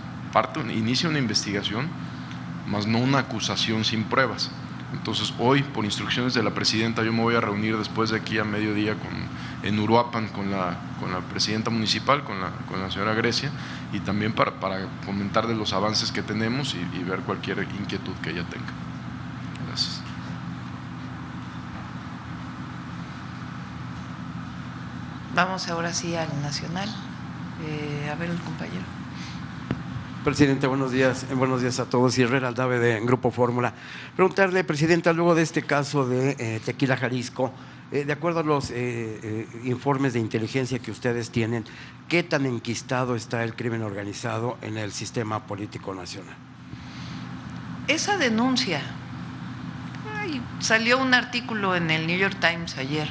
inicia una investigación, más no una acusación sin pruebas. Entonces hoy, por instrucciones de la presidenta, yo me voy a reunir después de aquí a mediodía en Uruapan con la presidenta municipal, con la señora Grecia, y también para comentar de los avances que tenemos y ver cualquier inquietud que ella tenga. Gracias. Vamos ahora sí al nacional. A ver el compañero. Presidente, buenos días a todos. Israel Aldave de Grupo Fórmula. Preguntarle, Presidenta, luego de este caso de Tequila Jalisco, de acuerdo a los informes de inteligencia que ustedes tienen, ¿qué tan enquistado está el crimen organizado en el sistema político nacional? Esa denuncia, salió un artículo en el New York Times ayer,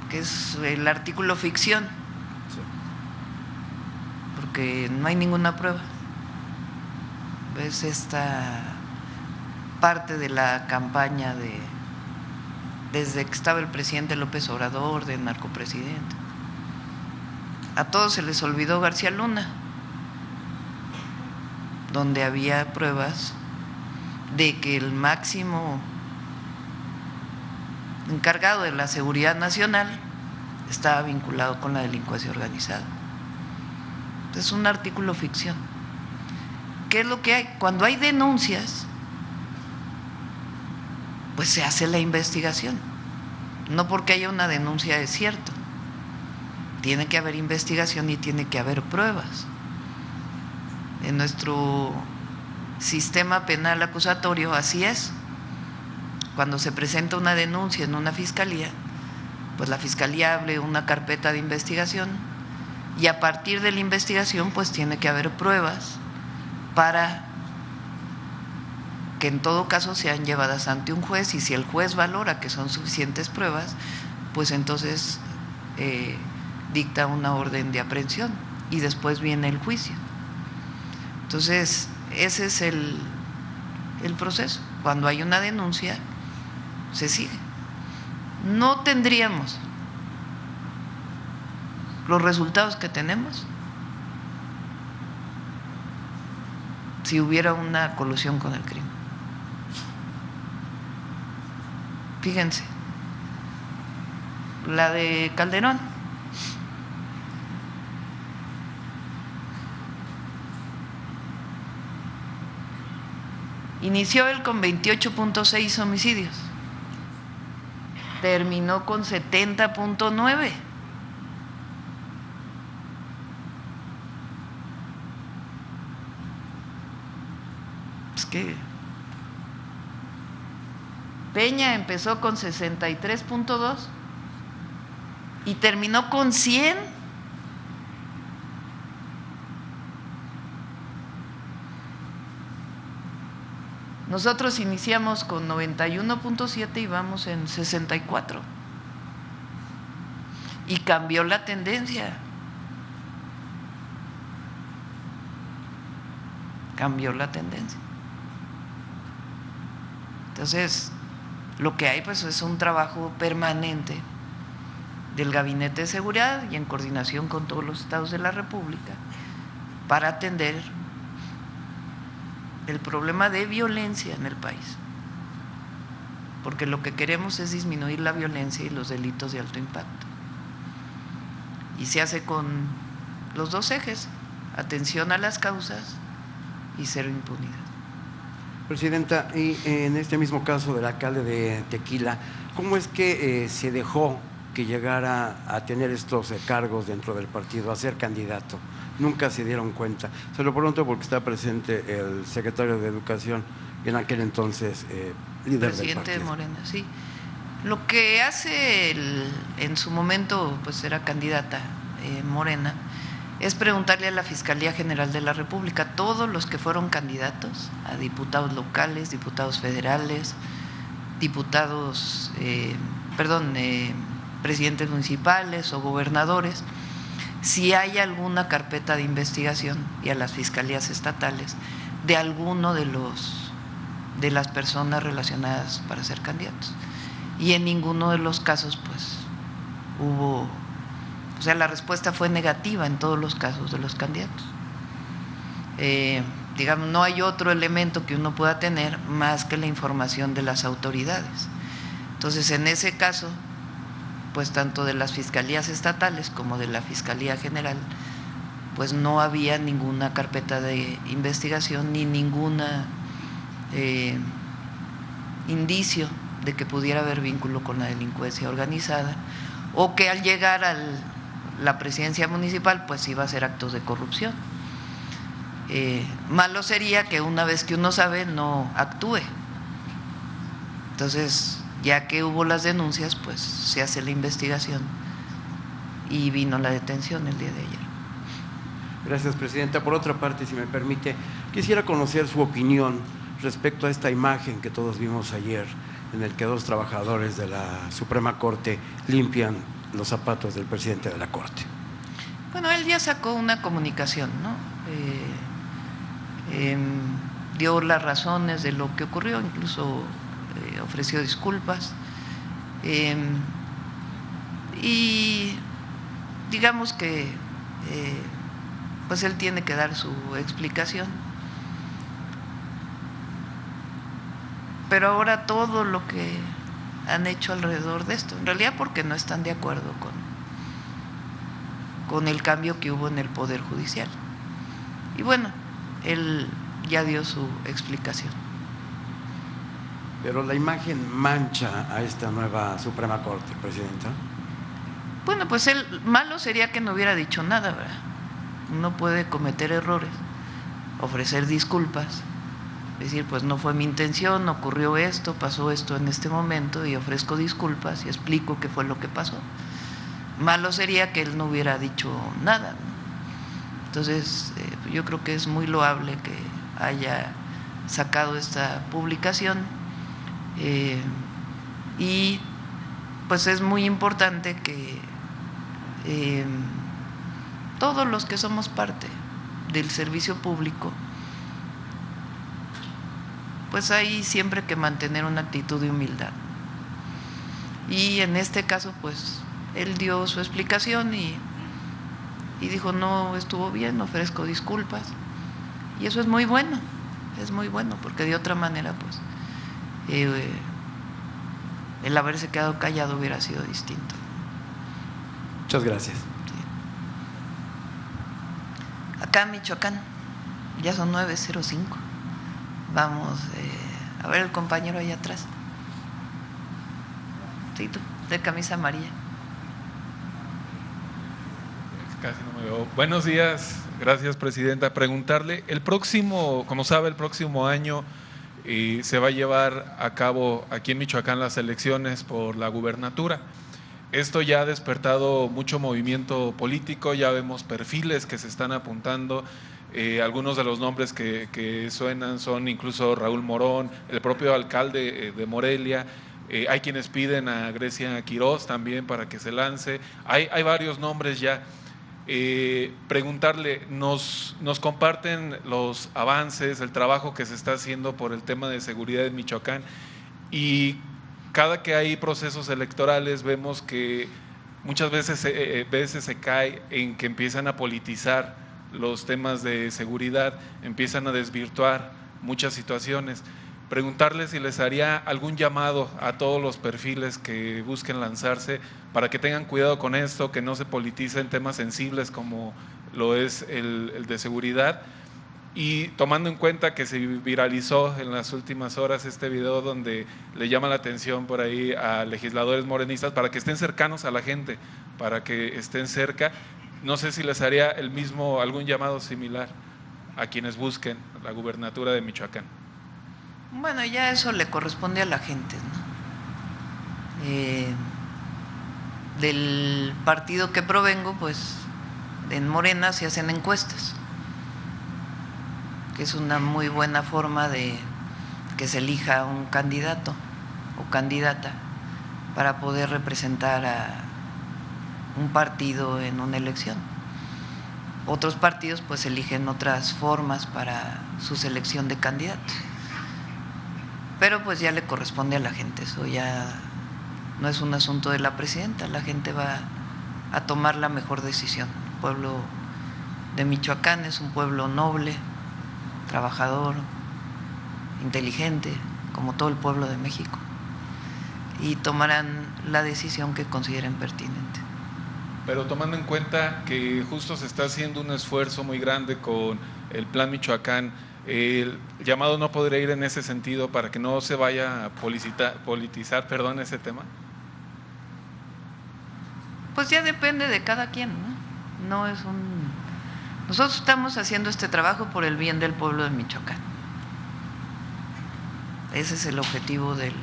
que es el artículo ficción, porque no hay ninguna prueba. Es esta parte de la campaña desde que estaba el presidente López Obrador, del narcopresidente. A todos se les olvidó García Luna, donde había pruebas de que el máximo encargado de la seguridad nacional estaba vinculado con la delincuencia organizada. Es un artículo ficción. ¿Qué es lo que hay? Cuando hay denuncias, pues se hace la investigación. No porque haya una denuncia es cierto. Tiene que haber investigación y tiene que haber pruebas. En nuestro sistema penal acusatorio así es. Cuando se presenta una denuncia en una fiscalía, pues la fiscalía abre una carpeta de investigación y a partir de la investigación pues tiene que haber pruebas para que en todo caso sean llevadas ante un juez, y si el juez valora que son suficientes pruebas, pues entonces dicta una orden de aprehensión y después viene el juicio. Entonces ese es el proceso. Cuando hay una denuncia se sigue. No tendríamos los resultados que tenemos si hubiera una colusión con el crimen. Fíjense, la de Calderón. Inició él con 28.6 homicidios, terminó con 70.9. Es que Peña empezó con 63.2 y terminó con 100. Nosotros iniciamos con 91.7 y vamos en 64. Y cambió la tendencia. Cambió la tendencia. Entonces, lo que hay pues es un trabajo permanente del Gabinete de Seguridad y en coordinación con todos los estados de la República para atender el problema de violencia en el país, porque lo que queremos es disminuir la violencia y los delitos de alto impacto, y se hace con los dos ejes: atención a las causas y cero impunidad. Presidenta, y en este mismo caso del alcalde de Tequila, ¿cómo es que se dejó que llegara a tener estos cargos dentro del partido, a ser candidato? Nunca se dieron cuenta. Se lo pregunto porque está presente el secretario de Educación, en aquel entonces líder presidente del partido. de Morena, sí. Lo que hace en su momento, pues era candidata Morena, es preguntarle a la Fiscalía General de la República, todos los que fueron candidatos a diputados locales, diputados federales, diputados, presidentes municipales o gobernadores, si hay alguna carpeta de investigación, y a las fiscalías estatales, de alguno de los de las personas relacionadas para ser candidatos. Y en ninguno de los casos pues hubo, o sea, la respuesta fue negativa en todos los casos de los candidatos. Digamos, no hay otro elemento que uno pueda tener más que la información de las autoridades. Entonces, en ese caso, pues tanto de las fiscalías estatales como de la Fiscalía General, pues no había ninguna carpeta de investigación ni ninguna indicio de que pudiera haber vínculo con la delincuencia organizada o que al llegar a la presidencia municipal pues iba a ser actos de corrupción. Malo sería que una vez que uno sabe no actúe. Entonces, ya que hubo las denuncias, pues se hace la investigación y vino la detención el día de ayer. Gracias, Presidenta. Por otra parte, si me permite, quisiera conocer su opinión respecto a esta imagen que todos vimos ayer, en el que dos trabajadores de la Suprema Corte limpian los zapatos del presidente de la Corte. Bueno, él ya sacó una comunicación, ¿no? Dio las razones de lo que ocurrió, incluso ofreció disculpas. Y digamos que pues él tiene que dar su explicación. Pero ahora todo lo que han hecho alrededor de esto, en realidad porque no están de acuerdo con el cambio que hubo en el Poder Judicial. Y bueno, él ya dio su explicación. Pero la imagen mancha a esta nueva Suprema Corte, Presidenta. Bueno, pues malo sería que no hubiera dicho nada, ¿verdad? Uno puede cometer errores, ofrecer disculpas, decir, pues no fue mi intención, ocurrió esto, pasó esto en este momento y ofrezco disculpas y explico qué fue lo que pasó. Malo sería que él no hubiera dicho nada, ¿no? Entonces, yo creo que es muy loable que haya sacado esta publicación y pues es muy importante que todos los que somos parte del servicio público, pues hay siempre que mantener una actitud de humildad. Y en este caso, pues él dio su explicación y dijo, no estuvo bien, ofrezco disculpas. Y eso es muy bueno, porque de otra manera, pues, el haberse quedado callado hubiera sido distinto. Muchas gracias. Acá en Michoacán, ya son 9:05. Vamos a ver el compañero allá atrás. Sí, tú, de camisa amarilla. Casi no me veo. Buenos días, gracias, Presidenta. Preguntarle, como sabe, el próximo año se va a llevar a cabo aquí en Michoacán las elecciones por la gubernatura. Esto ya ha despertado mucho movimiento político, ya vemos perfiles que se están apuntando. Algunos de los nombres que suenan son incluso Raúl Morón, el propio alcalde de Morelia. Hay quienes piden a Grecia Quirós también para que se lance. Hay varios nombres ya. Preguntarle, nos comparten los avances, el trabajo que se está haciendo por el tema de seguridad en Michoacán, y cada que hay procesos electorales vemos que muchas veces se cae en que empiezan a politizar los temas de seguridad, empiezan a desvirtuar muchas situaciones. Preguntarles si les haría algún llamado a todos los perfiles que busquen lanzarse para que tengan cuidado con esto, que no se politicen temas sensibles como lo es el de seguridad, y tomando en cuenta que se viralizó en las últimas horas este video donde le llama la atención por ahí a legisladores morenistas para que estén cercanos a la gente, para que estén cerca. No sé si les haría algún llamado similar a quienes busquen la gubernatura de Michoacán. Bueno, ya eso le corresponde a la gente, ¿no? Del partido que provengo, pues en Morena se hacen encuestas, que es una muy buena forma de que se elija un candidato o candidata para poder representar a un partido en una elección. Otros partidos pues eligen otras formas para su selección de candidatos. pero pues ya le corresponde a la gente, eso ya no es un asunto de la presidenta, la gente va a tomar la mejor decisión. El pueblo de Michoacán es un pueblo noble, trabajador, inteligente, como todo el pueblo de México, y tomarán la decisión que consideren pertinente. Pero tomando en cuenta que justo se está haciendo un esfuerzo muy grande con el Plan Michoacán, el llamado no podría ir en ese sentido para que no se vaya a politizar ese tema. Pues ya depende de cada quien, ¿no? Nosotros estamos haciendo este trabajo por el bien del pueblo de Michoacán. Ese es el objetivo del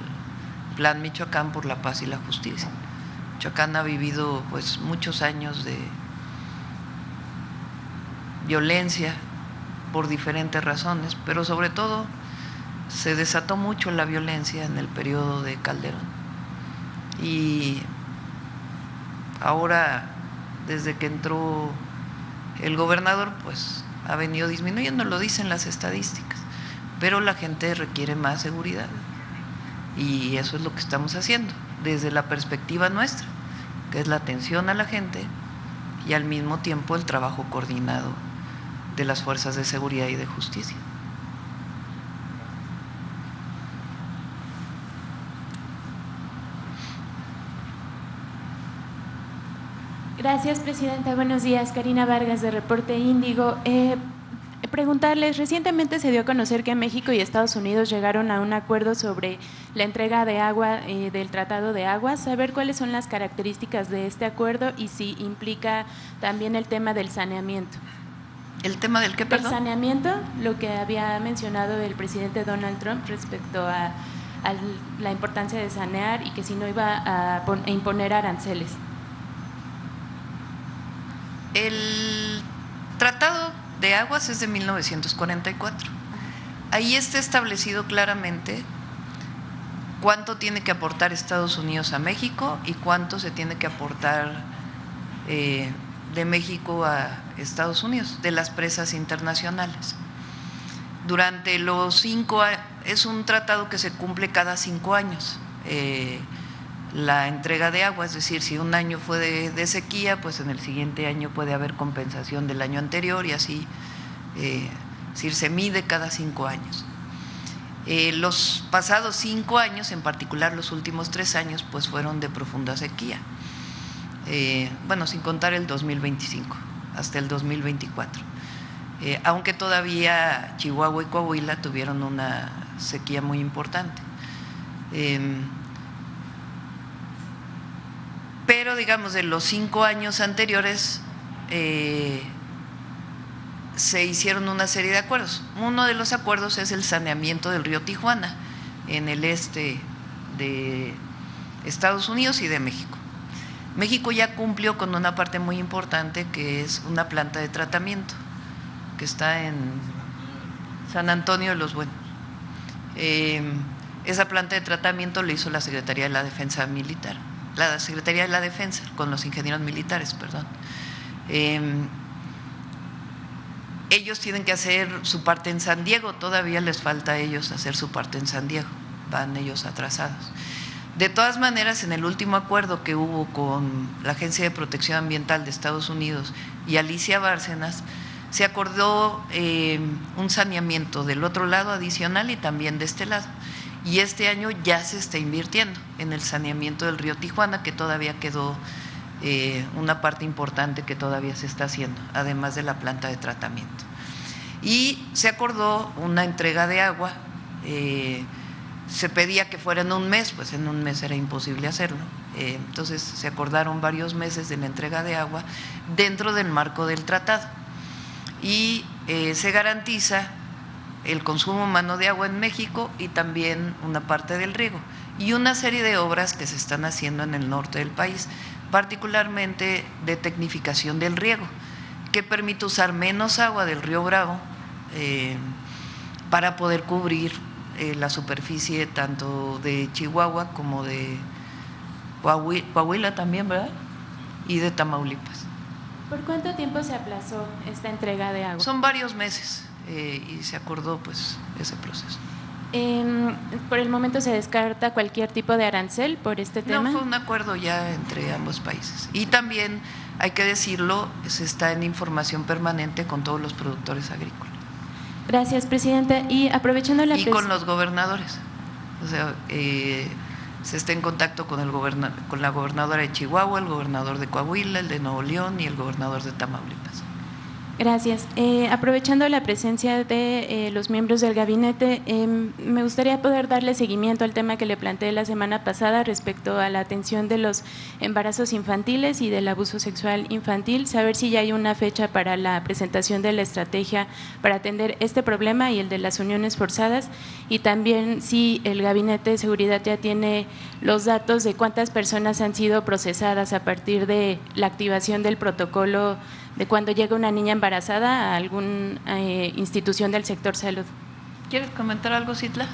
Plan Michoacán por la paz y la justicia. Michoacán ha vivido pues muchos años de violencia por diferentes razones, pero sobre todo se desató mucho la violencia en el periodo de Calderón. Y ahora, desde que entró el gobernador, pues ha venido disminuyendo, lo dicen las estadísticas, pero la gente requiere más seguridad y eso es lo que estamos haciendo desde la perspectiva nuestra, que es la atención a la gente y al mismo tiempo el trabajo coordinado de las fuerzas de seguridad y de justicia. Gracias, presidenta. Buenos días. Karina Vargas, de Reporte Índigo. Preguntarles, recientemente se dio a conocer que México y Estados Unidos llegaron a un acuerdo sobre la entrega de agua del Tratado de Aguas. Saber cuáles son las características de este acuerdo y si implica también el tema del saneamiento. ¿El tema del qué, perdón? El saneamiento, lo que había mencionado el presidente Donald Trump respecto a la importancia de sanear y que si no iba a imponer aranceles. El Tratado de Aguas es de 1944. Ahí está establecido claramente cuánto tiene que aportar Estados Unidos a México y cuánto se tiene que aportar de México a Estados Unidos, de las presas internacionales. Durante los 5 años, es un tratado que se cumple cada 5 años. La entrega de agua, es decir, si un año fue de sequía, pues en el siguiente año puede haber compensación del año anterior y así, es decir, se mide cada 5 años. Los pasados 5 años, en particular los últimos 3 años, pues fueron de profunda sequía, bueno, sin contar el 2025, hasta el 2024, aunque todavía Chihuahua y Coahuila tuvieron una sequía muy importante. Pero digamos, de los 5 años anteriores se hicieron una serie de acuerdos. Uno de los acuerdos es el saneamiento del río Tijuana, en el este de Estados Unidos y de México. México ya cumplió con una parte muy importante, que es una planta de tratamiento, que está en San Antonio de los Buenos. Esa planta de tratamiento la hizo la Secretaría de la Defensa Militar. La Secretaría de la Defensa, con los ingenieros militares, perdón. Ellos tienen que hacer su parte en San Diego, todavía les falta a ellos hacer su parte en San Diego, van ellos atrasados. De todas maneras, en el último acuerdo que hubo con la Agencia de Protección Ambiental de Estados Unidos y Alicia Bárcenas, se acordó un saneamiento del otro lado adicional y también de este lado. Y este año ya se está invirtiendo en el saneamiento del río Tijuana, que todavía quedó una parte importante que todavía se está haciendo, además de la planta de tratamiento. Y se acordó una entrega de agua, se pedía que fuera en un mes, pues en un mes era imposible hacerlo. Entonces se acordaron varios meses de la entrega de agua dentro del marco del tratado. Y se garantiza el consumo humano de agua en México y también una parte del riego y una serie de obras que se están haciendo en el norte del país, particularmente de tecnificación del riego, que permite usar menos agua del río Bravo para poder cubrir la superficie tanto de Chihuahua como de Coahuila también, ¿verdad? Y de Tamaulipas. ¿Por cuánto tiempo se aplazó esta entrega de agua? Son varios meses. Y se acordó pues ese proceso. Por el momento se descarta cualquier tipo de arancel por este tema. No, fue un acuerdo ya entre ambos países. Y también, hay que decirlo, se está en información permanente con todos los productores agrícolas. Gracias, Presidenta. Y aprovechando la… Y con los gobernadores. O sea, se está en contacto con la gobernadora de Chihuahua, el gobernador de Coahuila, el de Nuevo León y el gobernador de Tamaulipas. Gracias. Aprovechando la presencia de los miembros del gabinete, me gustaría poder darle seguimiento al tema que le planteé la semana pasada respecto a la atención de los embarazos infantiles y del abuso sexual infantil, saber si ya hay una fecha para la presentación de la estrategia para atender este problema y el de las uniones forzadas, y también si el Gabinete de Seguridad ya tiene los datos de cuántas personas han sido procesadas a partir de la activación del protocolo de cuando llega una niña embarazada a alguna institución del sector salud. ¿Quieres comentar algo, Citla?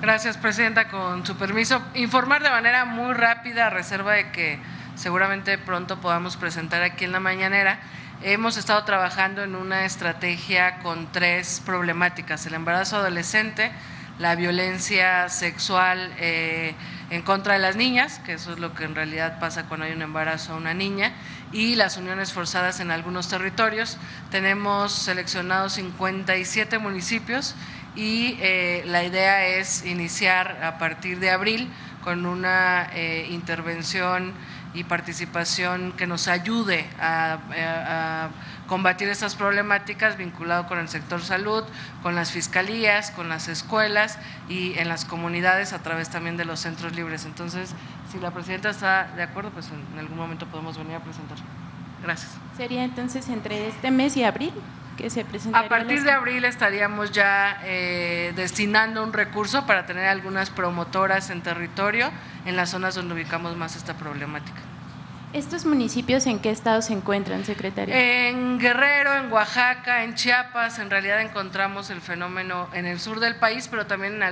Gracias, Presidenta. Con su permiso, informar de manera muy rápida, a reserva de que seguramente pronto podamos presentar aquí en la mañanera. Hemos estado trabajando en una estrategia con 3 problemáticas: el embarazo adolescente, la violencia sexual en contra de las niñas, que eso es lo que en realidad pasa cuando hay un embarazo a una niña, y las uniones forzadas en algunos territorios. Tenemos seleccionados 57 municipios y la idea es iniciar a partir de abril con una intervención y participación que nos ayude a combatir estas problemáticas, vinculado con el sector salud, con las fiscalías, con las escuelas y en las comunidades, a través también de los centros libres. Entonces, si la Presidenta está de acuerdo, pues en algún momento podemos venir a presentar. Gracias. ¿Sería entonces entre este mes y abril que se presentaría? A partir de abril estaríamos ya destinando un recurso para tener algunas promotoras en territorio en las zonas donde ubicamos más esta problemática. ¿Estos municipios en qué estado se encuentran, secretario? En Guerrero, en Oaxaca, en Chiapas. En realidad encontramos el fenómeno en el sur del país, pero también en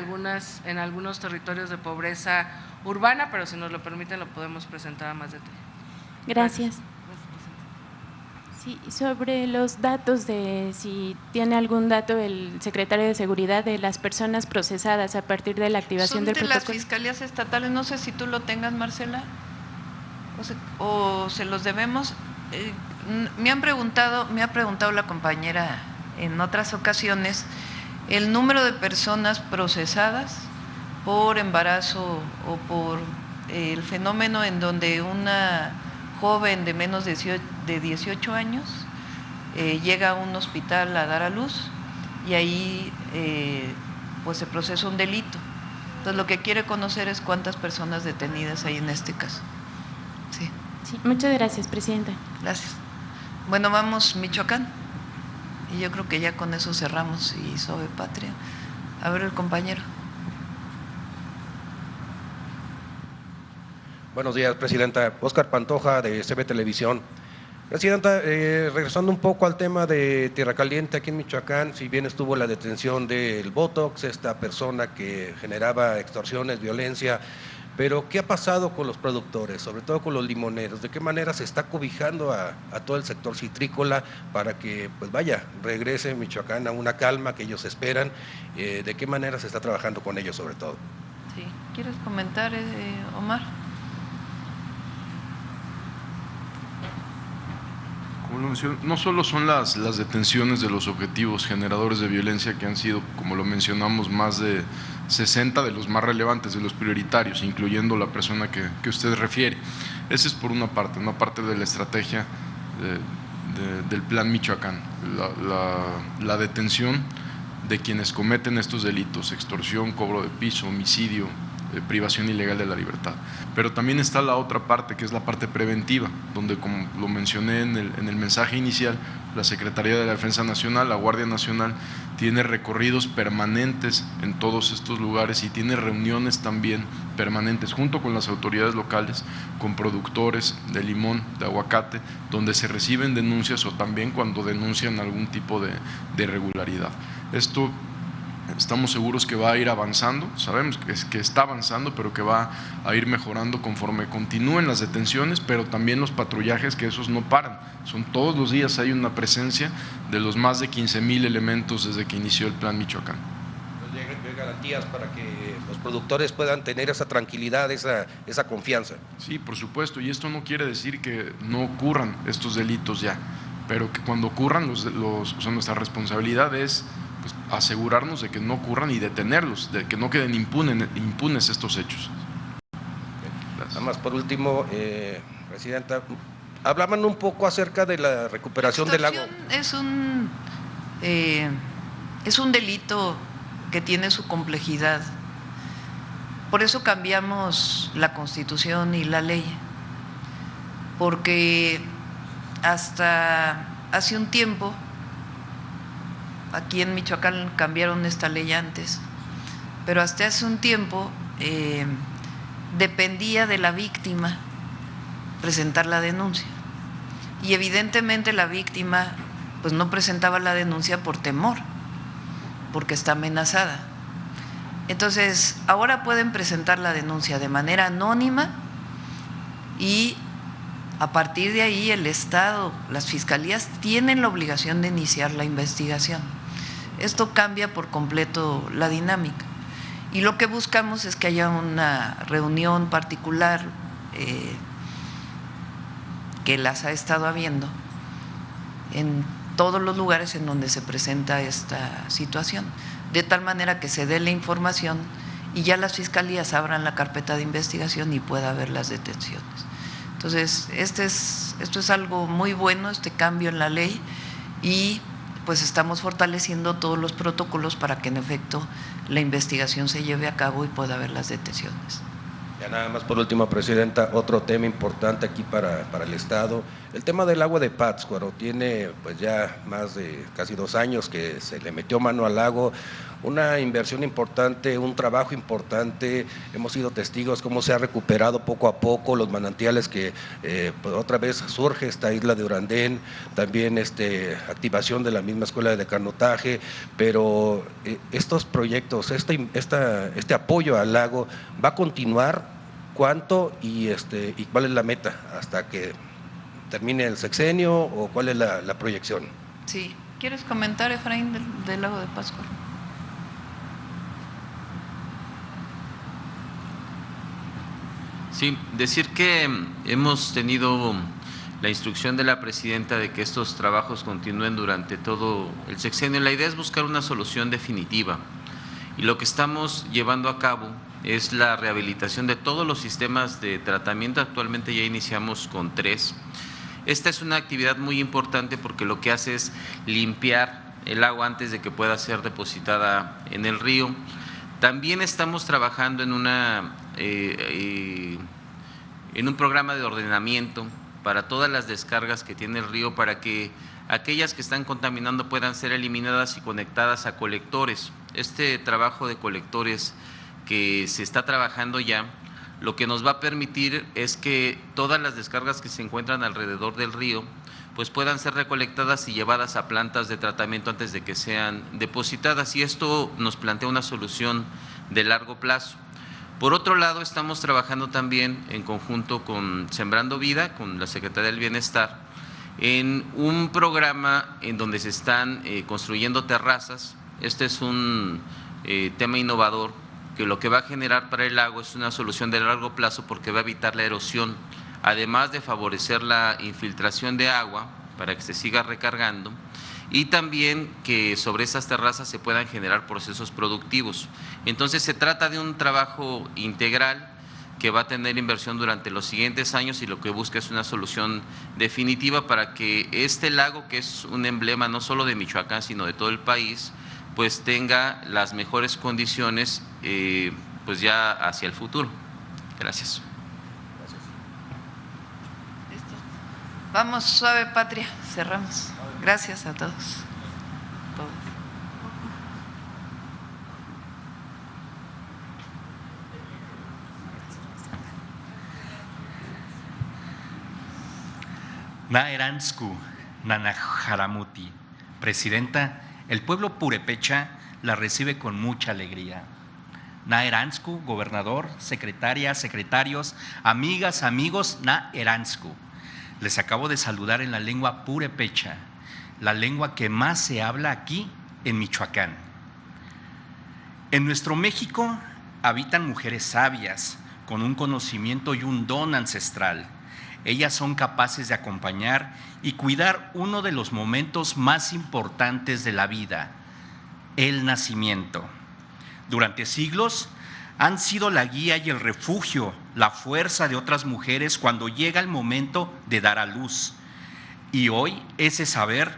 algunos territorios de pobreza urbana, pero si nos lo permiten lo podemos presentar a más detalle. Gracias. Sí, sobre los datos, de si tiene algún dato el secretario de Seguridad de las personas procesadas a partir de la activación del protocolo. Son de las fiscalías estatales, no sé si tú lo tengas, Marcela, o se los debemos. Me ha preguntado la compañera en otras ocasiones el número de personas procesadas por embarazo o por el fenómeno en donde una joven de menos de 18 años llega a un hospital a dar a luz y ahí pues se procesa un delito. Entonces lo que quiere conocer es cuántas personas detenidas hay en este caso. Sí. Sí, muchas gracias, Presidenta. Gracias. Bueno, vamos Michoacán y yo creo que ya con eso cerramos y sobre Patria. A ver el compañero. Buenos días, Presidenta. Óscar Pantoja, de CB Televisión. Presidenta, regresando un poco al tema de Tierra Caliente aquí en Michoacán, si bien estuvo la detención del Botox, esta persona que generaba extorsiones, violencia, pero ¿qué ha pasado con los productores, sobre todo con los limoneros? ¿De qué manera se está cobijando a todo el sector citrícola para que, pues vaya, regrese Michoacán a una calma que ellos esperan? ¿De qué manera se está trabajando con ellos sobre todo? Sí. ¿Quieres comentar, Omar? Como lo mencioné, no solo son las detenciones de los objetivos generadores de violencia, que han sido, como lo mencionamos, más de 60 de los más relevantes, de los prioritarios, incluyendo la persona que usted refiere. Esa es por una parte de la estrategia del Plan Michoacán, la detención de quienes cometen estos delitos: extorsión, cobro de piso, homicidio, privación ilegal de la libertad. Pero también está la otra parte, que es la parte preventiva, donde, como lo mencioné en el mensaje inicial, la Secretaría de la Defensa Nacional, la Guardia Nacional, tiene recorridos permanentes en todos estos lugares y tiene reuniones también permanentes junto con las autoridades locales, con productores de limón, de aguacate, donde se reciben denuncias o también cuando denuncian algún tipo de irregularidad. Esto Estamos seguros que va a ir avanzando, sabemos que está avanzando, pero que va a ir mejorando conforme continúen las detenciones, pero también los patrullajes, que esos no paran. Son todos los días, hay una presencia de los más de 15,000 elementos desde que inició el Plan Michoacán. ¿Hay garantías para que los productores puedan tener esa tranquilidad, esa confianza? Sí, por supuesto, y esto no quiere decir que no ocurran estos delitos ya, pero que cuando ocurran, nuestra responsabilidad es pues, asegurarnos de que no ocurran y detenerlos, de que no queden impunes estos hechos. Nada más por último, Presidenta, hablaban un poco acerca de la recuperación del lago. Es un delito que tiene su complejidad. Por eso cambiamos la Constitución y la ley, porque hasta hace un tiempo, aquí en Michoacán cambiaron esta ley antes, pero hasta hace un tiempo dependía de la víctima presentar la denuncia, y evidentemente la víctima pues no presentaba la denuncia por temor, porque está amenazada. Entonces, ahora pueden presentar la denuncia de manera anónima y a partir de ahí el Estado, las fiscalías tienen la obligación de iniciar la investigación. Esto cambia por completo la dinámica. Y lo que buscamos es que haya una reunión particular que las ha estado habiendo en todos los lugares en donde se presenta esta situación, de tal manera que se dé la información y ya las fiscalías abran la carpeta de investigación y pueda haber las detenciones. Entonces, esto es algo muy bueno, este cambio en la ley, y pues estamos fortaleciendo todos los protocolos para que en efecto la investigación se lleve a cabo y pueda haber las detenciones. Ya nada más por último, Presidenta, otro tema importante aquí para el Estado, el tema del agua de Pátzcuaro. Tiene pues ya más de casi 2 años que se le metió mano al lago, una inversión importante, un trabajo importante. Hemos sido testigos cómo se ha recuperado poco a poco los manantiales que pues otra vez surge esta isla de Urandén, también activación de la misma escuela de canotaje, pero estos proyectos, este apoyo al lago va a continuar. ¿Cuánto y cuál es la meta hasta que termine el sexenio, o cuál es la proyección? Sí, ¿quieres comentar, Efraín, del lago de Pátzcuaro? Sí, decir que hemos tenido la instrucción de la presidenta de que estos trabajos continúen durante todo el sexenio. La idea es buscar una solución definitiva, y lo que estamos llevando a cabo es la rehabilitación de todos los sistemas de tratamiento. Actualmente ya iniciamos con 3. Esta es una actividad muy importante porque lo que hace es limpiar el agua antes de que pueda ser depositada en el río. También estamos trabajando en un programa de ordenamiento para todas las descargas que tiene el río, para que aquellas que están contaminando puedan ser eliminadas y conectadas a colectores. Este trabajo de colectores que se está trabajando ya, lo que nos va a permitir es que todas las descargas que se encuentran alrededor del río pues puedan ser recolectadas y llevadas a plantas de tratamiento antes de que sean depositadas, y esto nos plantea una solución de largo plazo. Por otro lado, estamos trabajando también en conjunto con Sembrando Vida, con la Secretaría del Bienestar, en un programa en donde se están construyendo terrazas. Este es un tema innovador que lo que va a generar para el lago es una solución de largo plazo, porque va a evitar la erosión, además de favorecer la infiltración de agua para que se siga recargando, y también que sobre esas terrazas se puedan generar procesos productivos. Entonces se trata de un trabajo integral que va a tener inversión durante los siguientes años, y lo que busca es una solución definitiva para que este lago, que es un emblema no solo de Michoacán sino de todo el país, pues tenga las mejores condiciones pues ya hacia el futuro. Gracias. Listo. Vamos suave, Patria, cerramos. Gracias a todos. Naeransku Nanajaramuti. Presidenta, el pueblo purepecha la recibe con mucha alegría. Na Eransku, gobernador, secretarias, secretarios, amigas, amigos, Na Eransku. Les acabo de saludar en la lengua purépecha, la lengua que más se habla aquí en Michoacán. En nuestro México habitan mujeres sabias, con un conocimiento y un don ancestral. Ellas son capaces de acompañar y cuidar uno de los momentos más importantes de la vida, el nacimiento. Durante siglos han sido la guía y el refugio, la fuerza de otras mujeres cuando llega el momento de dar a luz. Y hoy ese saber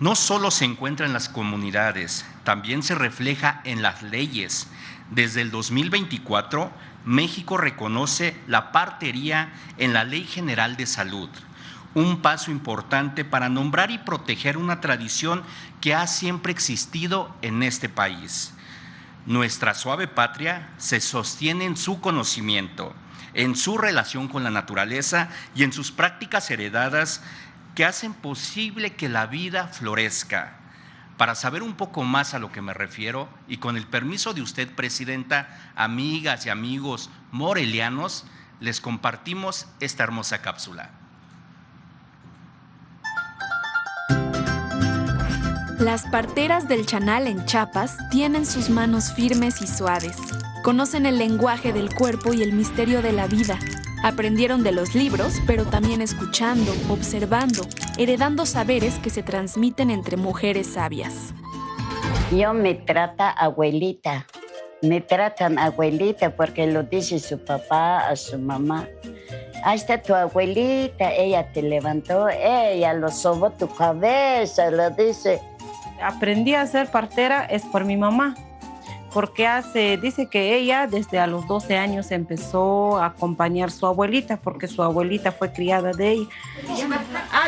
no solo se encuentra en las comunidades, también se refleja en las leyes. Desde el 2024, México reconoce la partería en la Ley General de Salud, un paso importante para nombrar y proteger una tradición que ha siempre existido en este país. Nuestra suave patria se sostiene en su conocimiento, en su relación con la naturaleza y en sus prácticas heredadas que hacen posible que la vida florezca. Para saber un poco más a lo que me refiero, y con el permiso de usted, Presidenta, amigas y amigos morelianos, les compartimos esta hermosa cápsula. Las parteras del Chanal en Chiapas tienen sus manos firmes y suaves. Conocen el lenguaje del cuerpo y el misterio de la vida. Aprendieron de los libros, pero también escuchando, observando, heredando saberes que se transmiten entre mujeres sabias. Yo me trata abuelita. Me tratan abuelita porque lo dice su papá a su mamá. Ahí está tu abuelita, ella te levantó, ella lo sobó tu cabeza, lo dice. Aprendí a ser partera es por mi mamá, porque dice que ella desde a los 12 años empezó a acompañar a su abuelita, porque su abuelita fue criada de ella.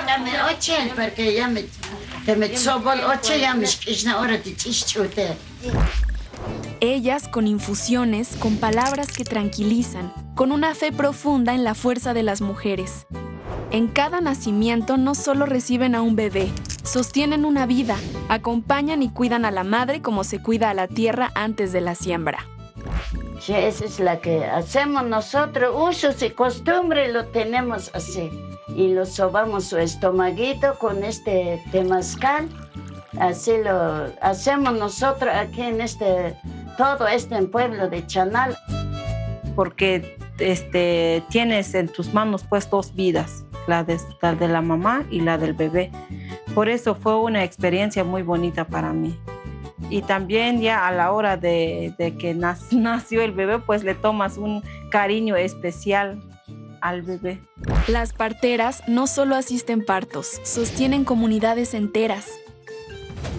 Dame 8, porque ya me sobó 8, ya me esquina ahora de chichute. Ellas con infusiones, con palabras que tranquilizan, con una fe profunda en la fuerza de las mujeres. En cada nacimiento no solo reciben a un bebé, sostienen una vida, acompañan y cuidan a la madre como se cuida a la tierra antes de la siembra. Sí, esa es la que hacemos nosotros, usos y costumbres lo tenemos así. Y lo sobamos su estomaguito con este temazcal, así lo hacemos nosotros aquí en todo en pueblo de Chanal. Porque tienes en tus manos pues 2 vidas, la de la mamá y la del bebé. Por eso fue una experiencia muy bonita para mí. Y también ya a la hora de que nació el bebé, pues le tomas un cariño especial al bebé. Las parteras no solo asisten partos, sostienen comunidades enteras.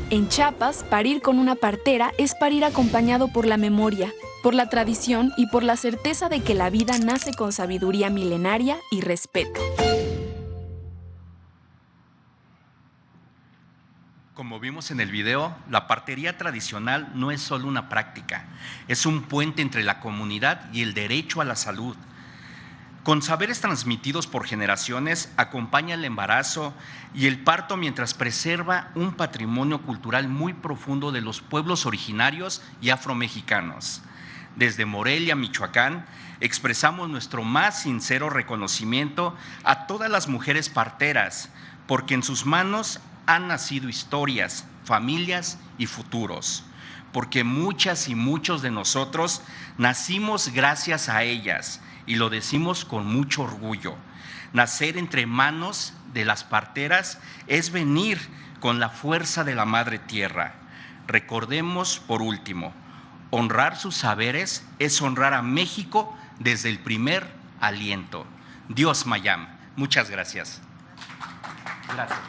En Chiapas, parir con una partera es parir acompañado por la memoria, por la tradición y por la certeza de que la vida nace con sabiduría milenaria y respeto. Como vimos en el video, la partería tradicional no es solo una práctica, es un puente entre la comunidad y el derecho a la salud. Con saberes transmitidos por generaciones, acompaña el embarazo y el parto mientras preserva un patrimonio cultural muy profundo de los pueblos originarios y afromexicanos. Desde Morelia, Michoacán, expresamos nuestro más sincero reconocimiento a todas las mujeres parteras, porque en sus manos han nacido historias, familias y futuros, porque muchas y muchos de nosotros nacimos gracias a ellas y lo decimos con mucho orgullo. Nacer entre manos de las parteras es venir con la fuerza de la Madre Tierra. Recordemos, por último, honrar sus saberes es honrar a México desde el primer aliento. Dios Mayam. Muchas gracias. Gracias.